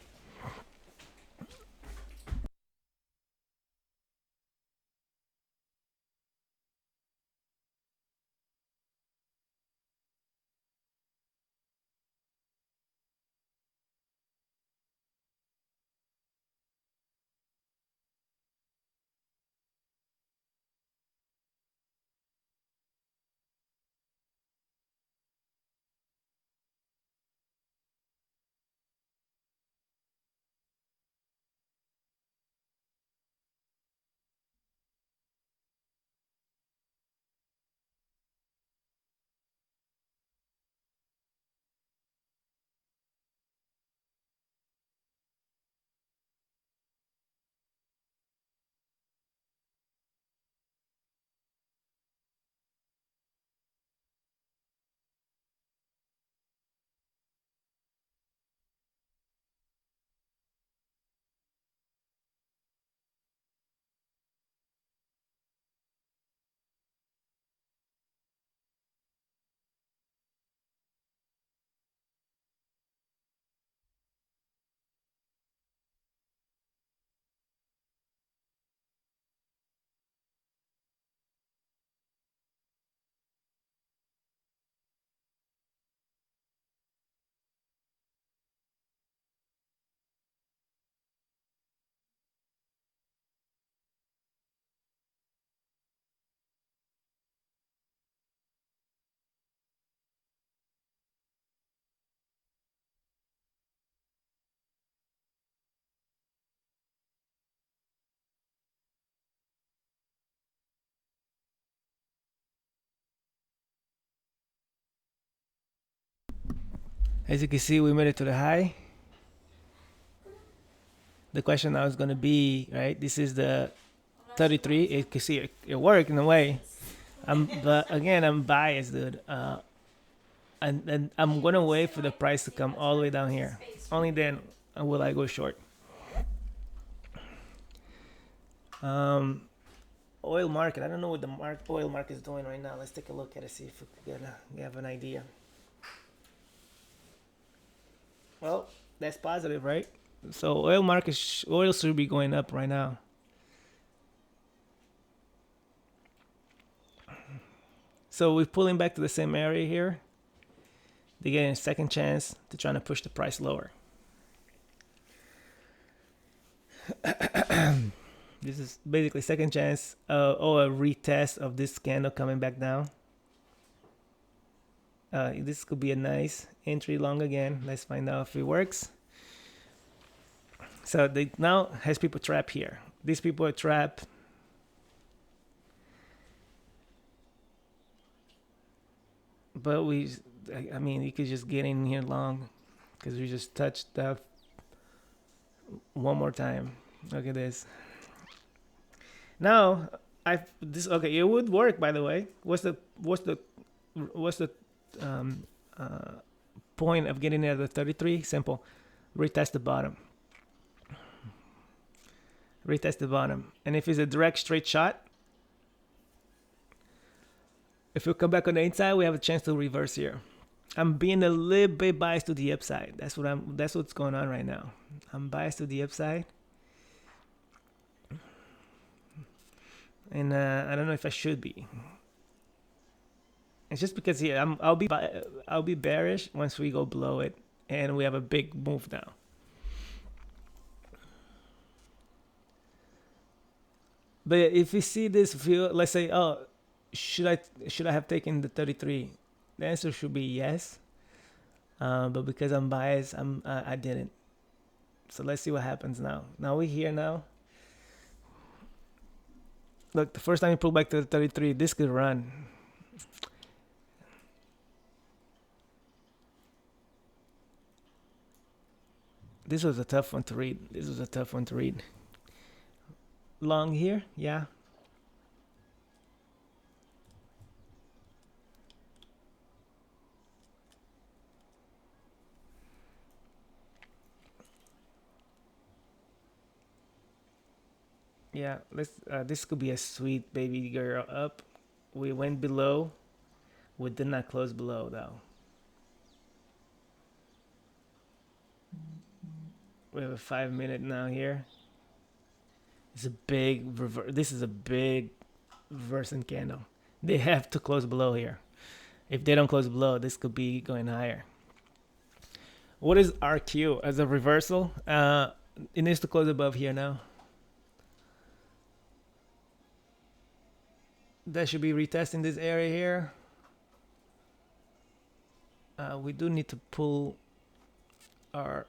A: As you can see, we made it to the high. The question now is going to be, right? This is the 33. You can see it worked in a way. But again, I'm biased, dude. And I'm gonna wait for the price to come all the way down here. Only then will I go short. Oil market. I don't know what the oil market is doing right now. Let's take a look at it, see if we have an idea. Well, that's positive, right? So oil should be going up right now. So we're pulling back to the same area here. They're getting a second chance to try to push the price lower. This is basically second chance or a retest of this candle coming back down. This could be a nice entry long again. Let's find out if it works. So they now has people trapped here. These people are trapped. But I mean, you could just get in here long because we just touched that one more time. Look at this. Now, okay. It would work, by the way. What's the um, uh, point of getting at the 33? Simple. Retest the bottom. Retest the bottom. And if it's a direct straight shot, if we come back on the inside, we have a chance to reverse here. I'm being a little bit biased to the upside. That's what's going on right now. I'm biased to the upside. And I don't know if I should be. It's just because here I'll be bearish once we go below it and we have a big move now. But if you see this view, let's say, oh, should I have taken the 33? The answer should be yes. But because I'm biased, I didn't. So let's see what happens now. Now we're here now. Look, the first time you pull back to the 33, this could run. This was a tough one to read. Long here, yeah. Yeah, this could be a sweet baby girl up. We went below. We did not close below though. We have a 5 minute now here. It's a big reverse. This is a big reversing candle. They have to close below here. If they don't close below, this could be going higher. What is RQ as a reversal? It needs to close above here now. That should be retesting this area here. We do need to pull our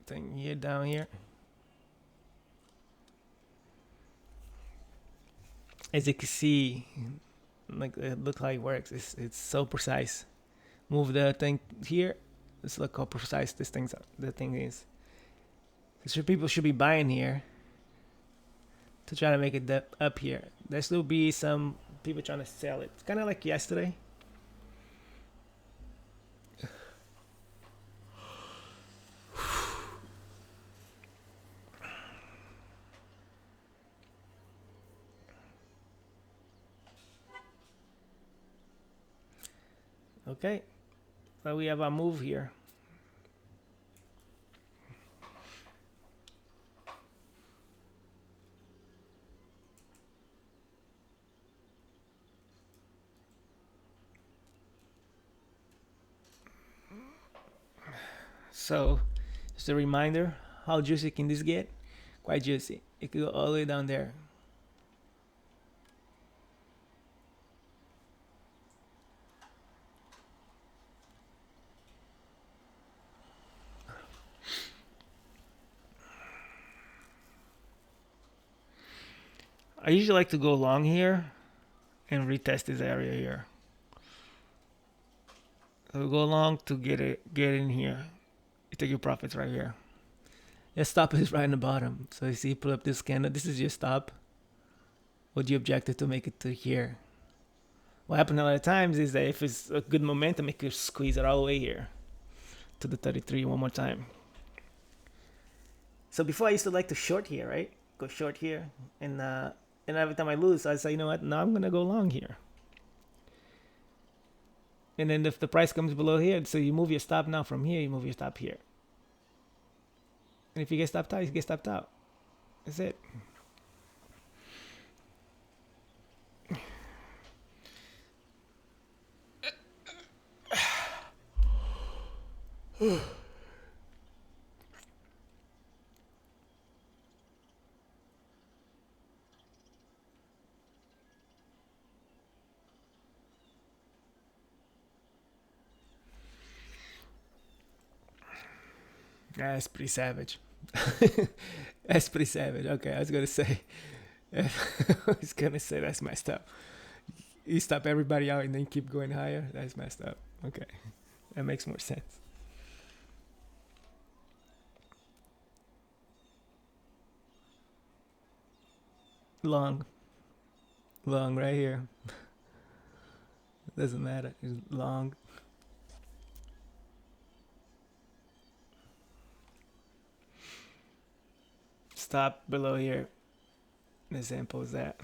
A: thing here down here. As you can see, like look how it works. It's so precise. Move the thing here. Let's look how precise the thing is. So people should be buying here to try to make it up here. There still be some people trying to sell it. It's kind of like yesterday. Okay, so we have our move here. So, just a reminder, how juicy can this get? Quite juicy. It could go all the way down there. I usually like to go long here and retest this area here. So go long to get in here. You take your profits right here. Your stop is right in the bottom. So you see, you pull up this candle. This is your stop. What you objected to make it to here. What happened a lot of times is that if it's a good momentum, it could squeeze it all the way here to the 33 one more time. So before I used to like to short here, right? Go short here, and every time I lose, I say, you know what? Now I'm gonna go long here. And then if the price comes below here, so you move your stop now from here, you move your stop here. And if you get stopped out, you get stopped out. That's it. That's pretty savage. That's pretty savage. Okay, I was gonna say. I was gonna say that's messed up. You stop everybody out and then keep going higher. That's messed up. Okay, that makes more sense. Long, long right here. Doesn't matter. It's long. Stop below here. As simple as that.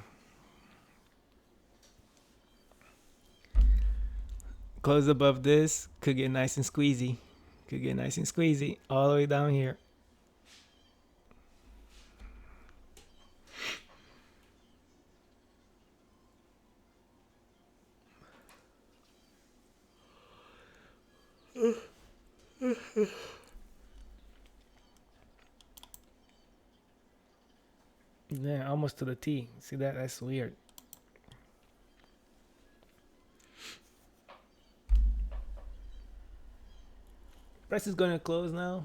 A: Close above this. Could get nice and squeezy. Could get nice and squeezy all the way down here. Yeah, almost to the T. See that? That's weird. Price is going to close now.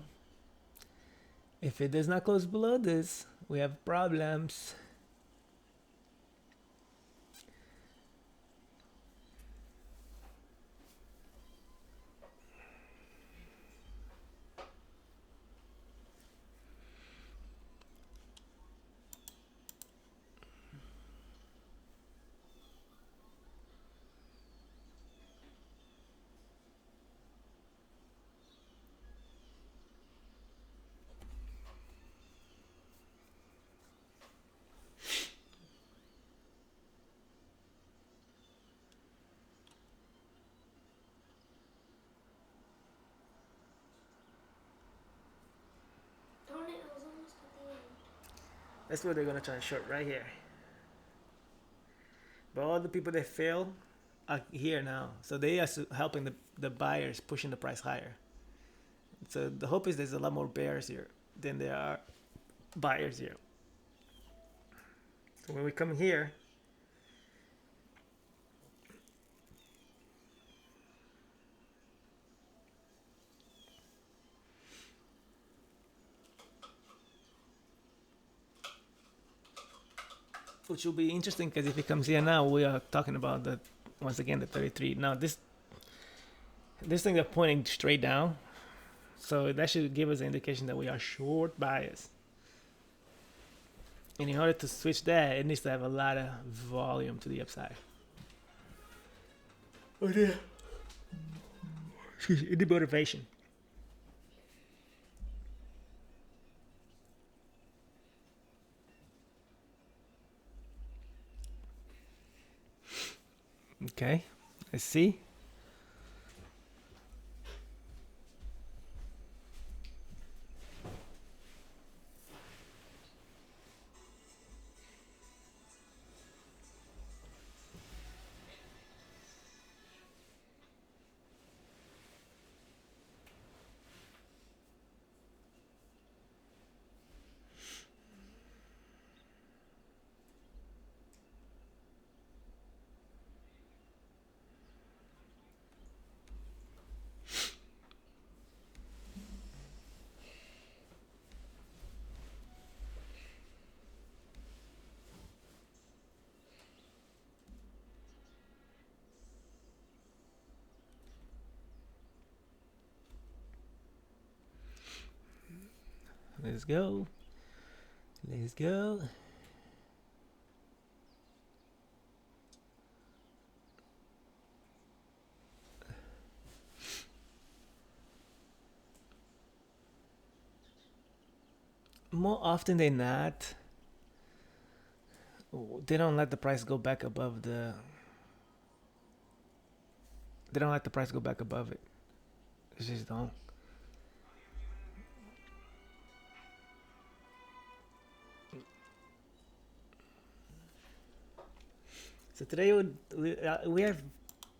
A: If it does not close below this, we have problems.
B: Darn it, I was almost at the end.
A: That's what they're going to try and short right here. But all the people that fail are here now. So they are helping the buyers pushing the price higher. So the hope is there's a lot more bears here than there are buyers here. So when we come here, which will be interesting because if it comes here now, we are talking about the once again the 33. Now this thing is pointing straight down, so that should give us an indication that we are short bias. And in order to switch that, it needs to have a lot of volume to the upside. Oh dear. Excuse me, the motivation. Okay, let's see. Let's go. Let's go. More often than not, they don't let the price go back above the. They don't let the price go back above it. They just don't. So today we have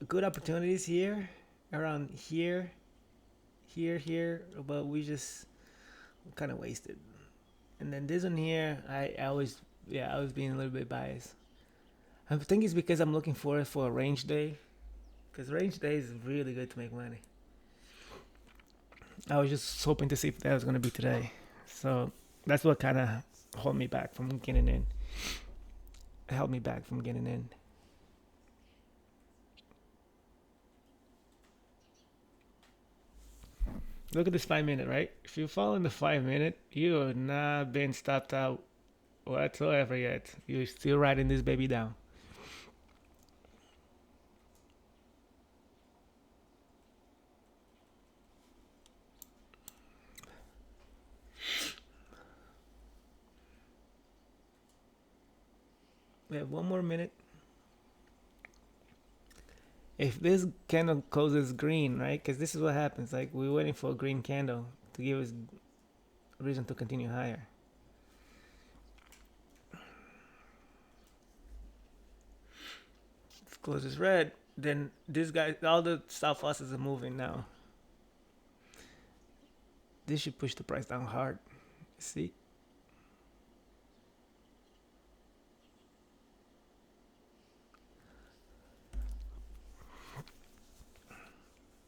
A: good opportunities here, around here, here, but we just kind of wasted. And then this one here, I always, yeah, I was being a little bit biased. I think it's because I'm looking for a range day, because range day is really good to make money. I was just hoping to see if that was gonna be today. So that's what kind of held me back from getting in. Held me back from getting in. Look at this 5 minute, right? If you fall in the 5 minute, you have not been stopped out whatsoever yet. You're still riding this baby down. We have 1 more minute. If this candle closes green, right? Because this is what happens. Like we're waiting for a green candle to give us reason to continue higher. If it closes red, then this guy, all the stop losses are moving now. This should push the price down hard. See?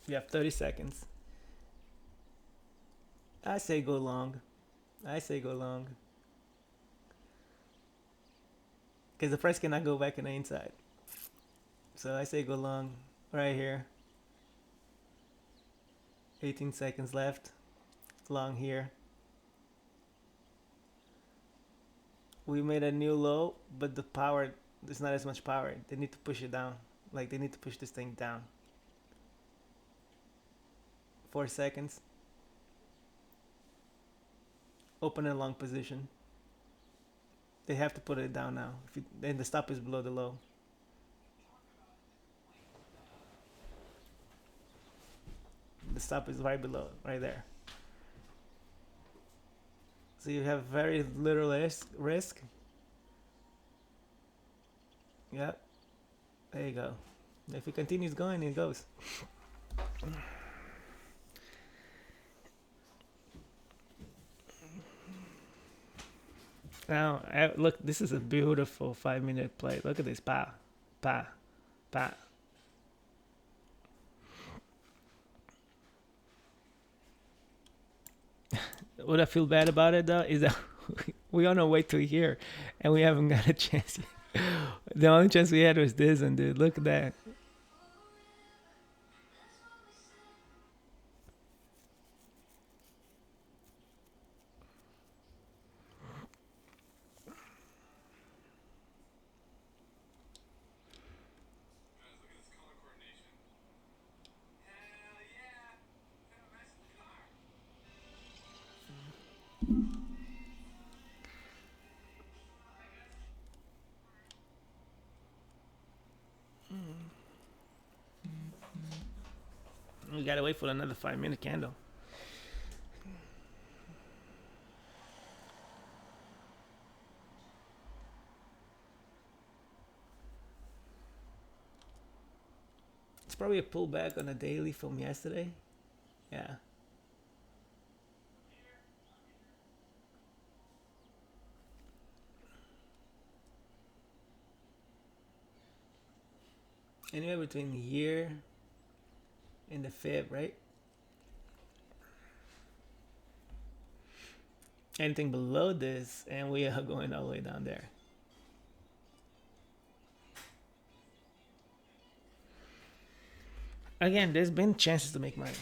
A: You have 30 seconds. I say go long. I say go long. Because the price cannot go back in the inside. So I say go long right here. 18 seconds left. Long here. We made a new low, but the power, there's not as much power. They need to push it down. Like they need to push this thing down. 4 seconds. Open a long position. They have to put it down now. Then the stop is below the low. The stop is right below, right there. So you have very little risk. Yep. There you go. If it continues going, it goes. Now, look, this is a beautiful 5 minute play. Look at this. Pa, pa, pa. What I feel bad about it though is that we on our way to here and we haven't got a chance yet. The only chance we had was this, and dude, look at that. We gotta wait for another 5 minute candle. It's probably a pullback on a daily from yesterday. Yeah. Anywhere between here and the fib, right? Anything below this, and we are going all the way down there. Again, there's been chances to make money.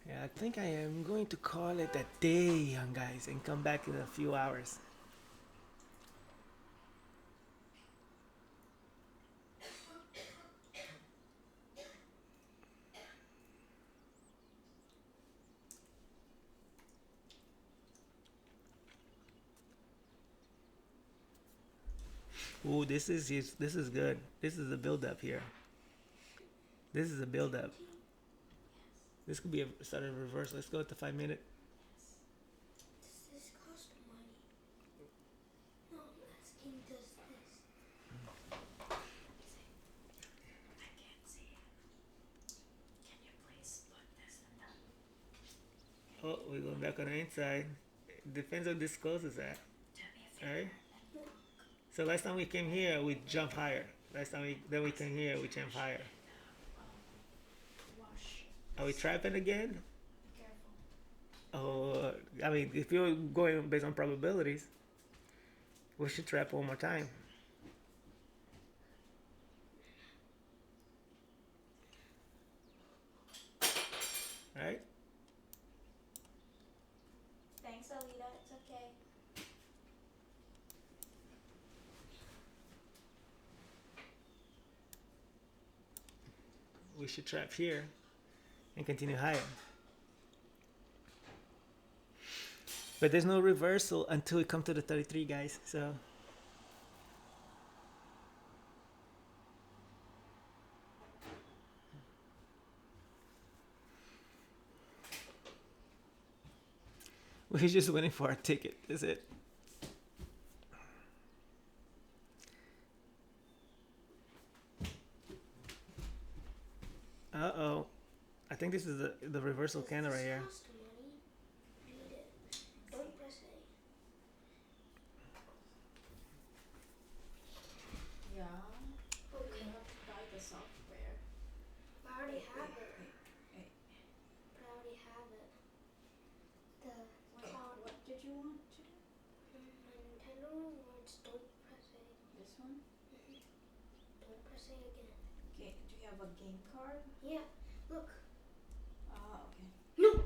A: Yeah, I think I am going to call it a day, young guys, and come back in a few hours. Ooh, this is good. This is a build up here. This is a build up. This could be a start of reverse. Let's go with the 5 minute.
B: Does this cost money? No, He does this.
C: I can't see it. Can you please put this and that?
A: Oh, we're going back on the inside. Depends on this close is at.
C: Do me a favor
A: Alright?
C: and then
A: So last time we came here, we jump higher. Last time we came here, we jump higher.
C: wash.
A: Are we trapping again?
C: Careful.
A: Oh, I mean, if you're going based on probabilities, we should trap one more time. Right?
C: Thanks, Alita. It's okay.
A: We should trap here and continue higher. But there's no reversal until we come to the 33, guys. So we're just waiting for our ticket. Is it? Uh-oh. I think this is the reversal candle right here.
B: This costs money. Read it. Don't press A.
C: Yeah.
B: Okay.
C: You have to buy the software.
B: I already have it.
C: Wait.
B: But I already have it. The
C: Wait,
B: cloud.
C: what did you want to do?
B: My Nintendo words don't press A.
C: This one?
B: Don't press A again.
C: Okay, do you have a game card?
B: Yeah. Look.
C: Ah, okay.
B: No.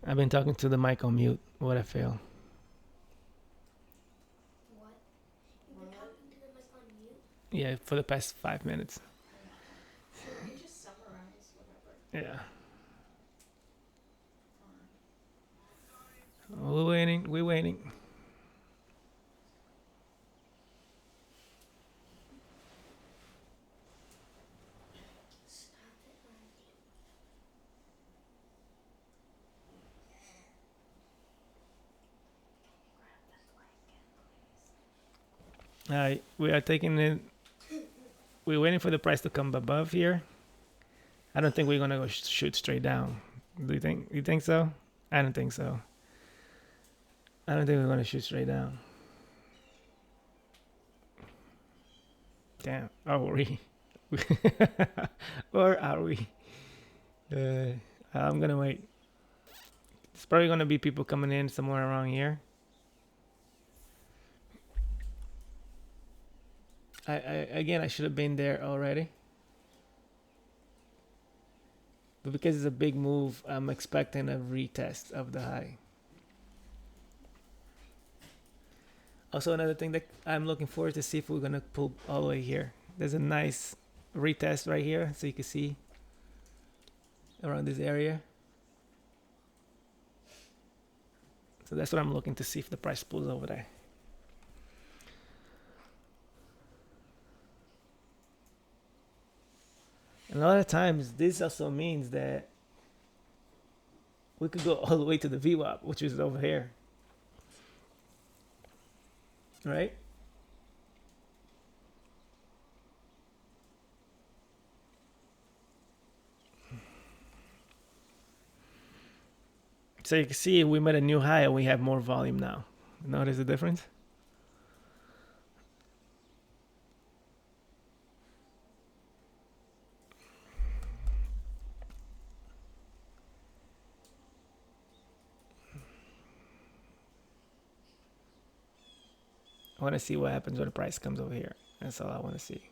A: I've been talking to the mic on mute. What I fail?
B: What? You've been talking to them like on mute?
A: Yeah, for the past 5 minutes.
C: Sure, we can just summarize whatever.
A: Yeah.
C: Or
A: We're waiting. We're waiting.
B: Stop it on mute.
C: grab that blanket, please.
A: We are taking it. We're waiting for the price to come above here. I don't think we're gonna go shoot straight down. Do you think? You think so? I don't think so. I don't think we're gonna shoot straight down. Damn. Are we? Or are we? I'm gonna wait. It's probably gonna be people coming in somewhere around here. I should have been there already. But because it's a big move, I'm expecting a retest of the high. Also, another thing that I'm looking forward to see if we're gonna pull all the way here. There's a nice retest right here, so you can see around this area. So that's what I'm looking to see if the price pulls over there. And a lot of times, this also means that we could go all the way to the VWAP, which is over here. Right? So you can see we made a new high and we have more volume now. Notice the difference? I want to see what happens when the price comes over here. That's all I want to see.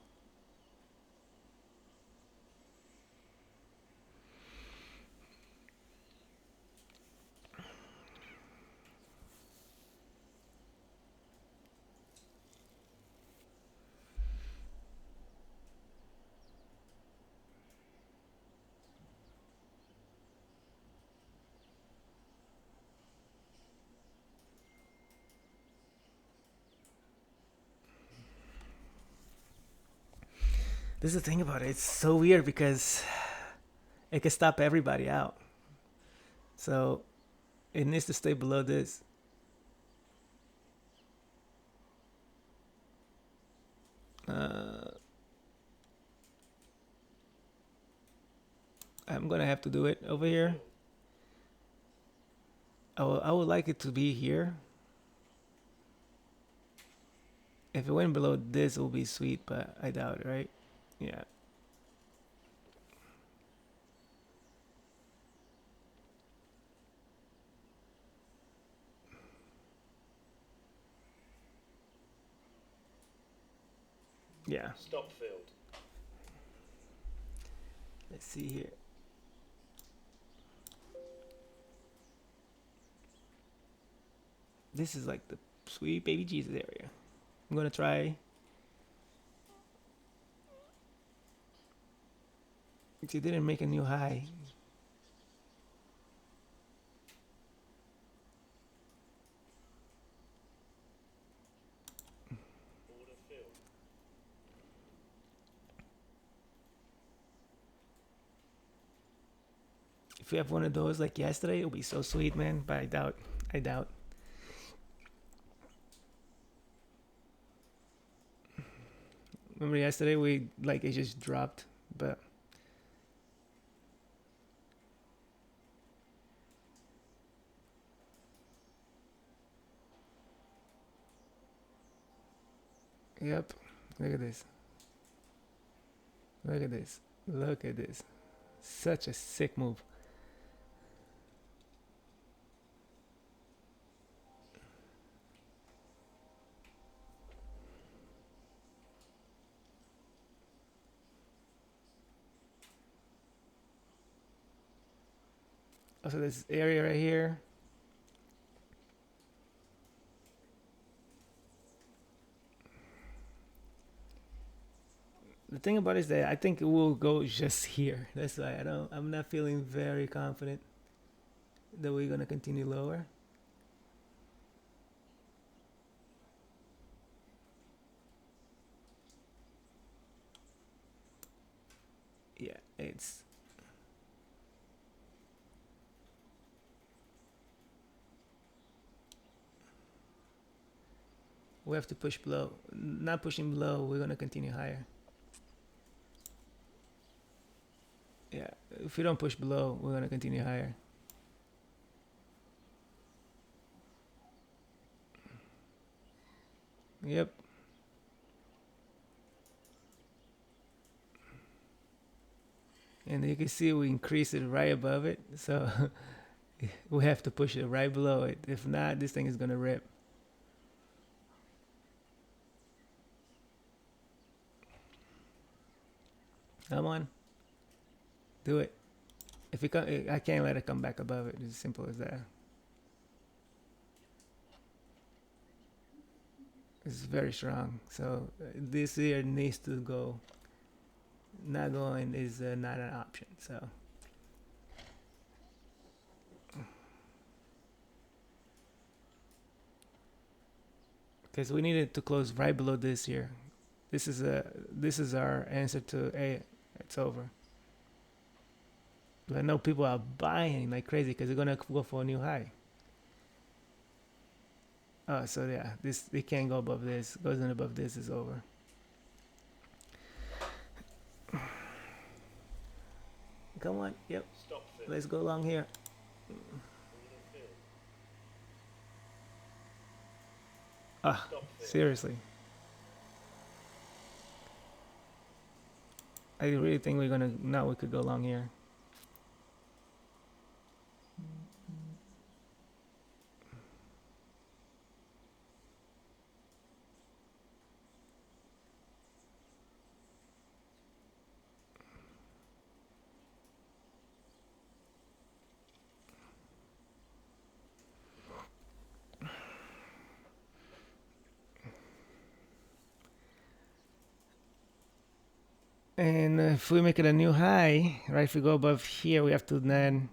A: This is the thing about it. It's so weird because it can stop everybody out. So it needs to stay below this. I'm gonna have to do it over here. I would like it to be here. If it went below this, it would be sweet, but I doubt it, right? Yeah. Yeah.
D: Stop field.
A: Let's see here. This is like the sweet baby Jesus area. I'm gonna try. It didn't make a new high.
D: Order field.
A: If we have one of those like yesterday, it'll be so sweet, man. But I doubt. I doubt. Remember yesterday we like it just dropped, but yep. Look at this. Look at this. Look at this. Such a sick move. Also, this area right here. The thing about it is that I think it will go just here. That's why I'm not feeling very confident that we're gonna continue lower. Yeah, it's we have to push below. Not pushing below, we're gonna continue higher. Yeah, if we don't push below, we're gonna continue higher. Yep. And you can see we increase it right above it, so we have to push it right below it. If not, this thing is gonna rip. Come on, do it. If it come, I can't let it come back above it. It's as simple as that. It's very strong. So this here needs to go. Not going is not an option. So because we needed to close right below this here. This is our answer to A. It's over. But I know people are buying like crazy because they're gonna go for a new high. Oh, so yeah, this they can't go above this. Goes in above this is over. Come on, yep. Let's go along here. Ah, seriously. I really think we're gonna now we could go along here. And if we make it a new high, right? If we go above here, we have to then,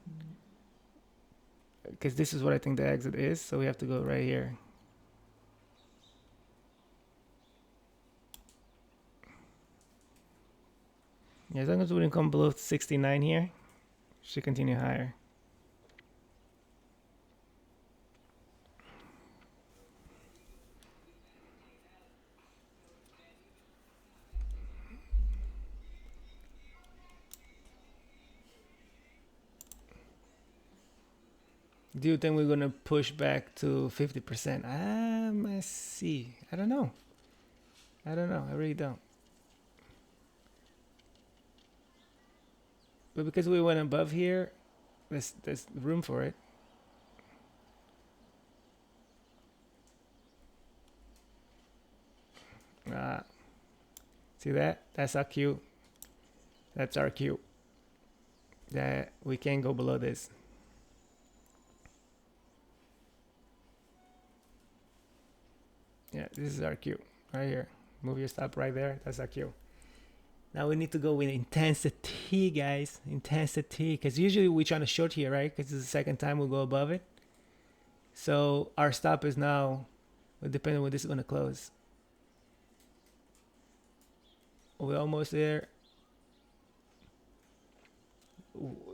A: because this is what I think the exit is, so we have to go right here. Yeah, as long as we didn't come below 69 here, should continue higher. Do you think we're gonna push back to 50%? I see. I don't know. I don't know. I really don't. But because we went above here, there's room for it. See that? That's our cue. That's our cue. That we can't go below this. Yeah, this is our cue right here. Move your stop right there. That's our cue. Now we need to go with intensity, guys. Intensity, because usually we're trying to short here, right? Because it's the second time we'll go above it. So our stop is now, depending on when this is gonna close. We're almost there.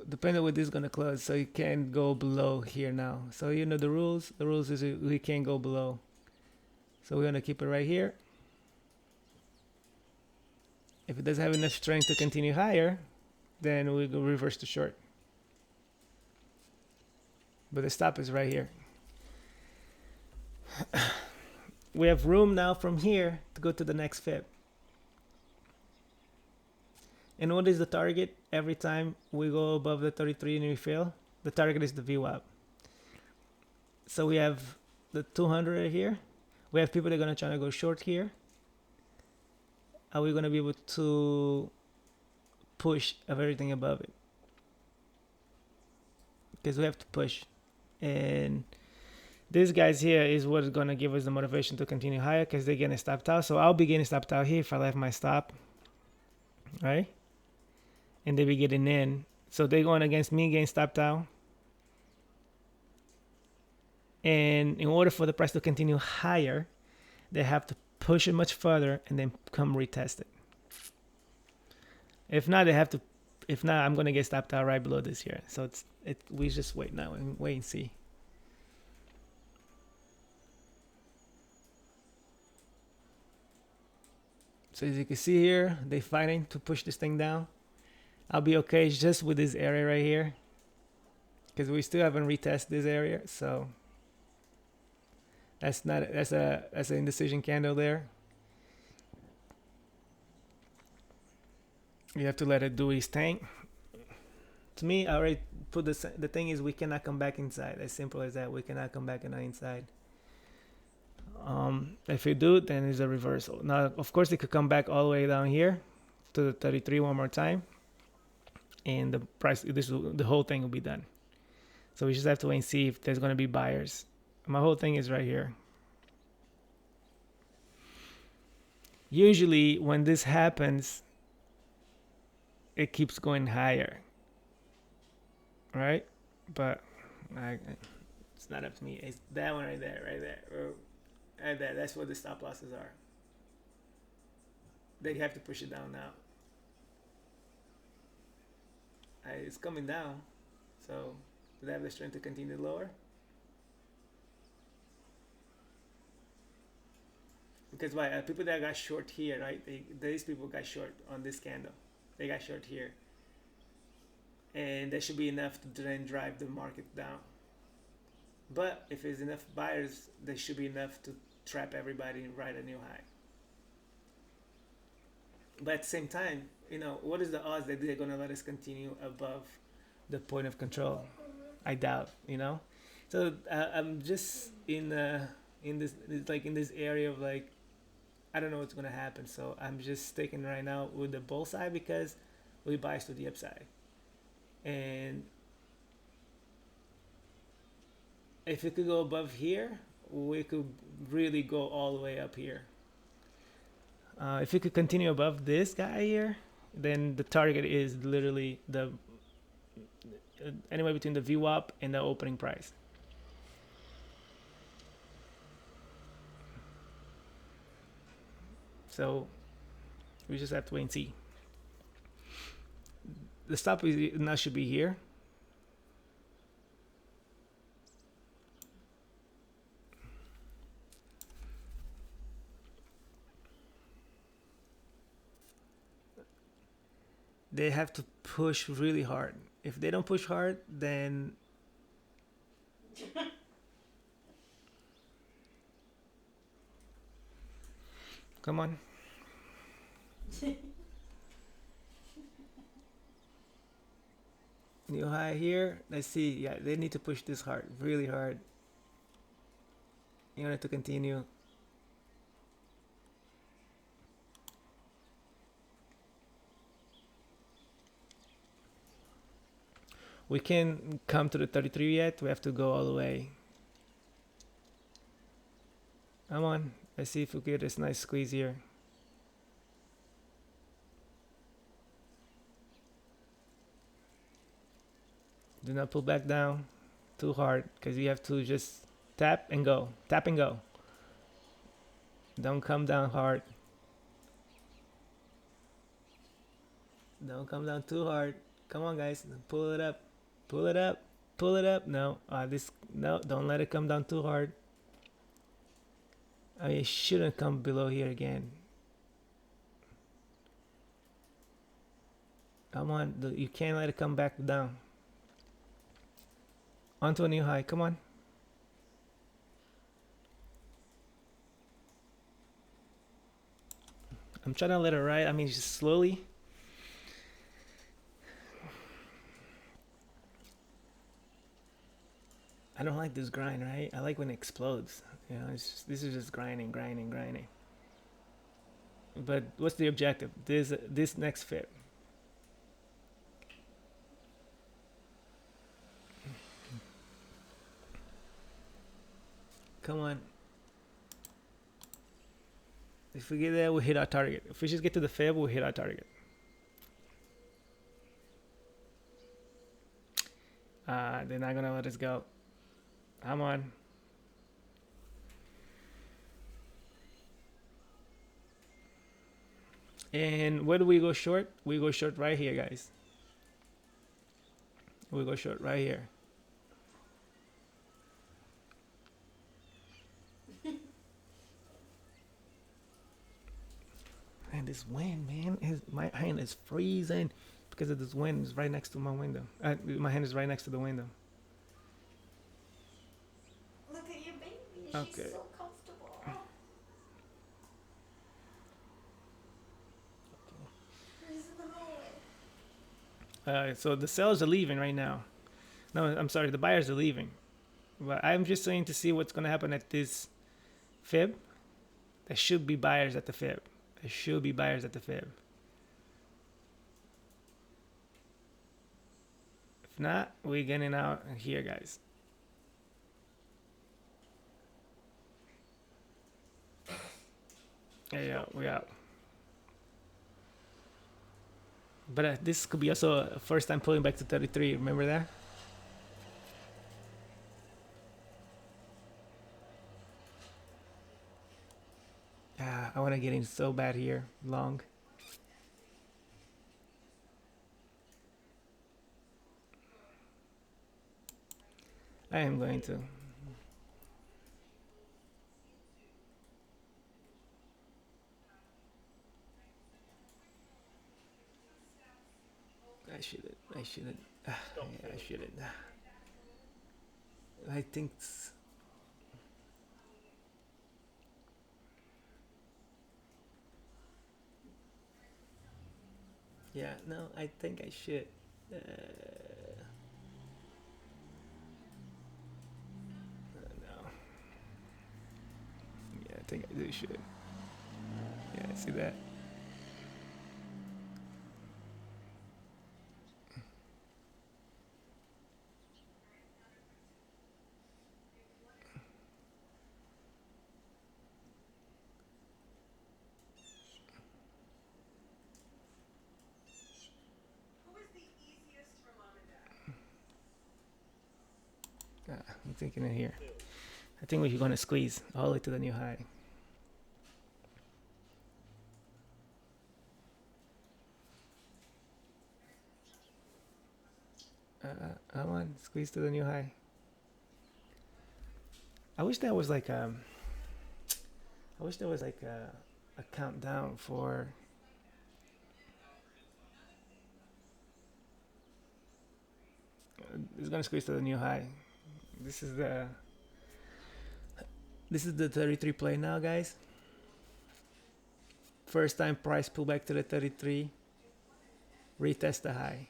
A: Depending on when this is gonna close, so you can't go below here now. So you know the rules. The rules is we can't go below. So we're gonna keep it right here. If it doesn't have enough strength to continue higher, then we go reverse to short. But the stop is right here. We have room now from here to go to the next fib. And what is the target? Every time we go above the 33 and we fail, the target is the VWAP. So we have the 200 right here. We have people that are gonna try to go short here. Are we gonna be able to push everything above it? because we have to push. And these guys here is what's gonna give us the motivation to continue higher because they're getting stopped out. So I'll be getting stopped out here if I left my stop, right? And they be getting in. So they're going against me getting stopped out. And in order for the price to continue higher, they have to push it much further and then come retest it. If not, they have to. If not, I'm gonna get stopped out right below this here. So we just wait now and wait and see. So as you can see here, they fighting to push this thing down. I'll be okay just with this area right here, because we still haven't retested this area. So that's an indecision candle there. You have to let it do its thing. To me, I already put the thing is we cannot come back inside. As simple as that. We cannot come back inside. If you do, then it's a reversal. Now, of course, it could come back all the way down here to the 33 one more time, and the price, the whole thing will be done. So we just have to wait and see if there's going to be buyers. My whole thing is right here. Usually, when this happens, it keeps going higher, right? But it's not up to me. It's that one right there, right there. Right there. That's what the stop losses are. They have to push it down now. It's coming down. So, do they have the strength to continue lower? Because why? People that got short here, right? These people got short on this candle. They got short here. And that should be enough to then drive the market down. But if there's enough buyers, there should be enough to trap everybody and write a new high. But at the same time, what is the odds that they're gonna let us continue above the point of control? I doubt. So I'm just in this area of like, I don't know what's gonna happen. So I'm just sticking right now with the bull side because we bias to the upside. And if it could go above here, we could really go all the way up here. If it could continue above this guy here, then the target is literally the anywhere between the VWAP and the opening price. So we just have to wait and see. The stop is now should be here. They have to push really hard. If they don't push hard, then come on. New high here. Let's see. Yeah, they need to push this hard, really hard. In order to continue. We can't come to the 33 yet. We have to go all the way. Come on. Let's see if we get this nice squeeze here. Do not pull back down too hard because you have to just tap and go. Tap and go. Don't come down hard. Don't come down too hard. Come on, guys. Pull it up. Pull it up. Pull it up. No. No. Don't let it come down too hard. I mean, it shouldn't come below here again. Come on. You can't let it come back down. Onto a new high. Come on. I'm trying to let it ride. I mean, just slowly. I don't like this grind, right? I like when it explodes. This is just grinding. But what's the objective? This next fit. Come on. If we get there, we'll hit our target. If we just get to the fib, we'll hit our target. They're not gonna let us go. Come on. And where do we go short? We go short right here, guys. We go short right here. And this wind, man, my hand is freezing because of this wind. It's right next to my window. My hand is right next to the window.
C: Look at your baby.
A: Okay.
C: She's so comfortable. She's in the hallway.
A: So the sellers are leaving right now. No, I'm sorry, the buyers are leaving. But I'm just saying to see what's going to happen at this fib. There should be buyers at the fib. There should be buyers at the fib. If not, we're getting out here, guys. Yeah, we out. But this could be also a first time pulling back to 33. Remember that? I want to get in so bad here. Long. I am going to. I shouldn't. I shouldn't. Yeah, I shouldn't. I think. Yeah, no, I think I should. No. Yeah, I think I do should. Yeah, I see that. I'm thinking in here. I think we're gonna squeeze all the way to the new high. Come on, squeeze to the new high. I wish there was like I wish there was like a countdown for. It's gonna squeeze to the new high. This is the. This is the 33 play now, guys. First time price pull back to the 33. Retest the high.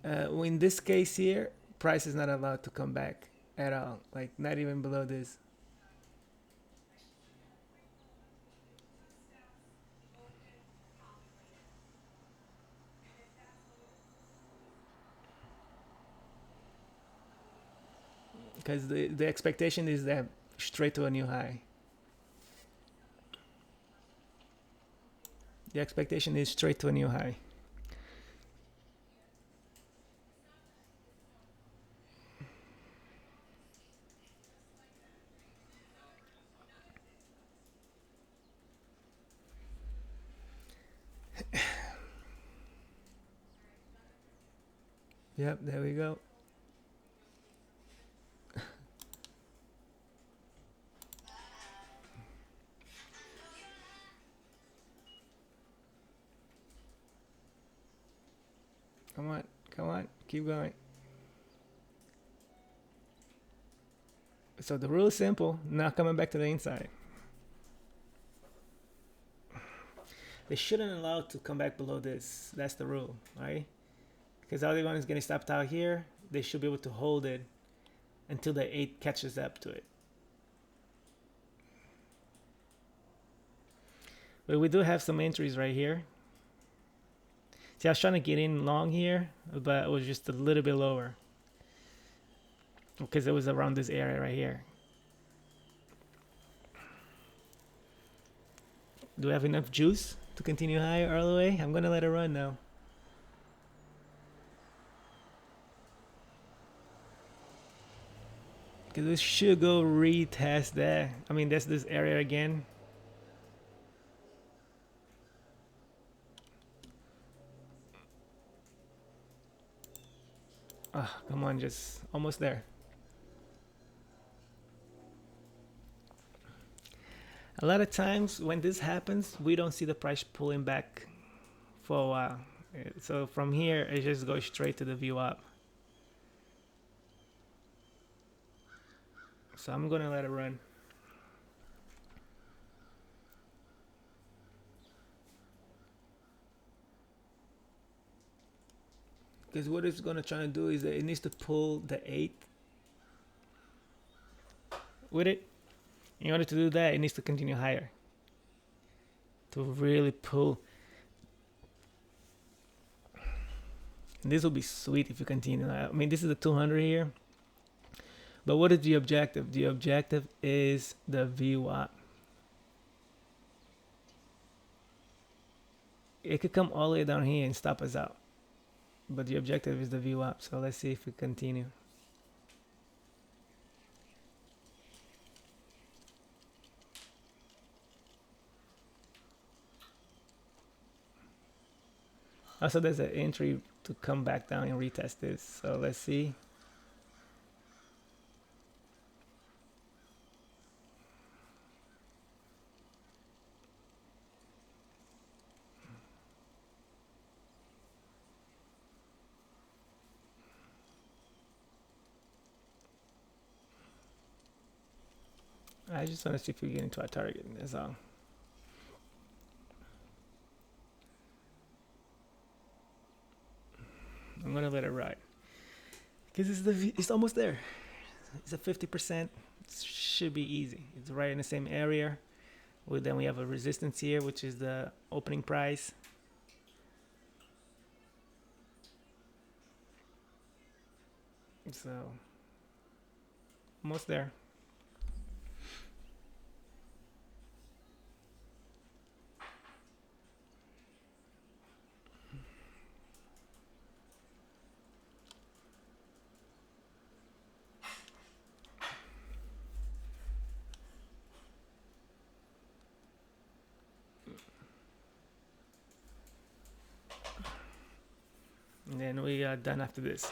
A: In this case here, price is not allowed to come back at all. Like not even below this. Because the expectation is that straight to a new high. The expectation is straight to a new high. Yep, there we go. Come on, keep going. So the rule is simple, not coming back to the inside. They shouldn't allow to come back below this. That's the rule, right? Because everyone is getting stopped out here. They should be able to hold it until the 8 catches up to it. But we do have some entries right here. See, I was trying to get in long here, but it was just a little bit lower because it was around this area right here. Do we have enough juice to continue higher all the way? I'm gonna let it run now. Because we should go retest that. I mean, that's this area again. Oh, come on, just almost there. A lot of times when this happens, we don't see the price pulling back for a while. So from here, it just goes straight to the view up. So I'm gonna let it run. Because what it's gonna try to do is that it needs to pull the 8 with it. In order to do that, it needs to continue higher to really pull. And this will be sweet if you continue. I mean, this is the 200 here. But what is the objective? The objective is the VWAP. It could come all the way down here and stop us out. But the objective is the VWAP. So let's see if we continue. Also, there's an entry to come back down and retest this. So let's see. I just want to see if we get into our target. That's all. I'm gonna let it ride because it's almost there. It's at 50%. Should be easy. It's right in the same area. Well, then we have a resistance here, which is the opening price. So almost there. And then we are done after this.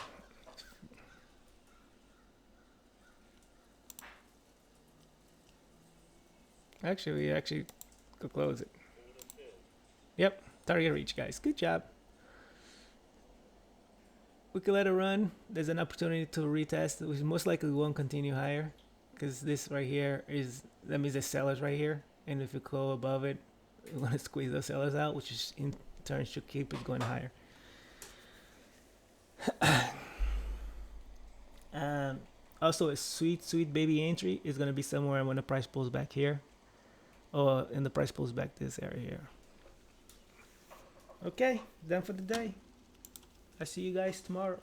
A: Actually, we actually could close it. Yep, target reach, guys. Good job. We could let it run. There's an opportunity to retest, which most likely won't continue higher, because this right here is, that means the sellers right here, and if you go above it, we're gonna squeeze those sellers out, which is in turn should keep it going higher. Also, a sweet baby entry is gonna be somewhere when the price pulls back here, or and the price pulls back this area here. Okay, done for the day. I see you guys tomorrow.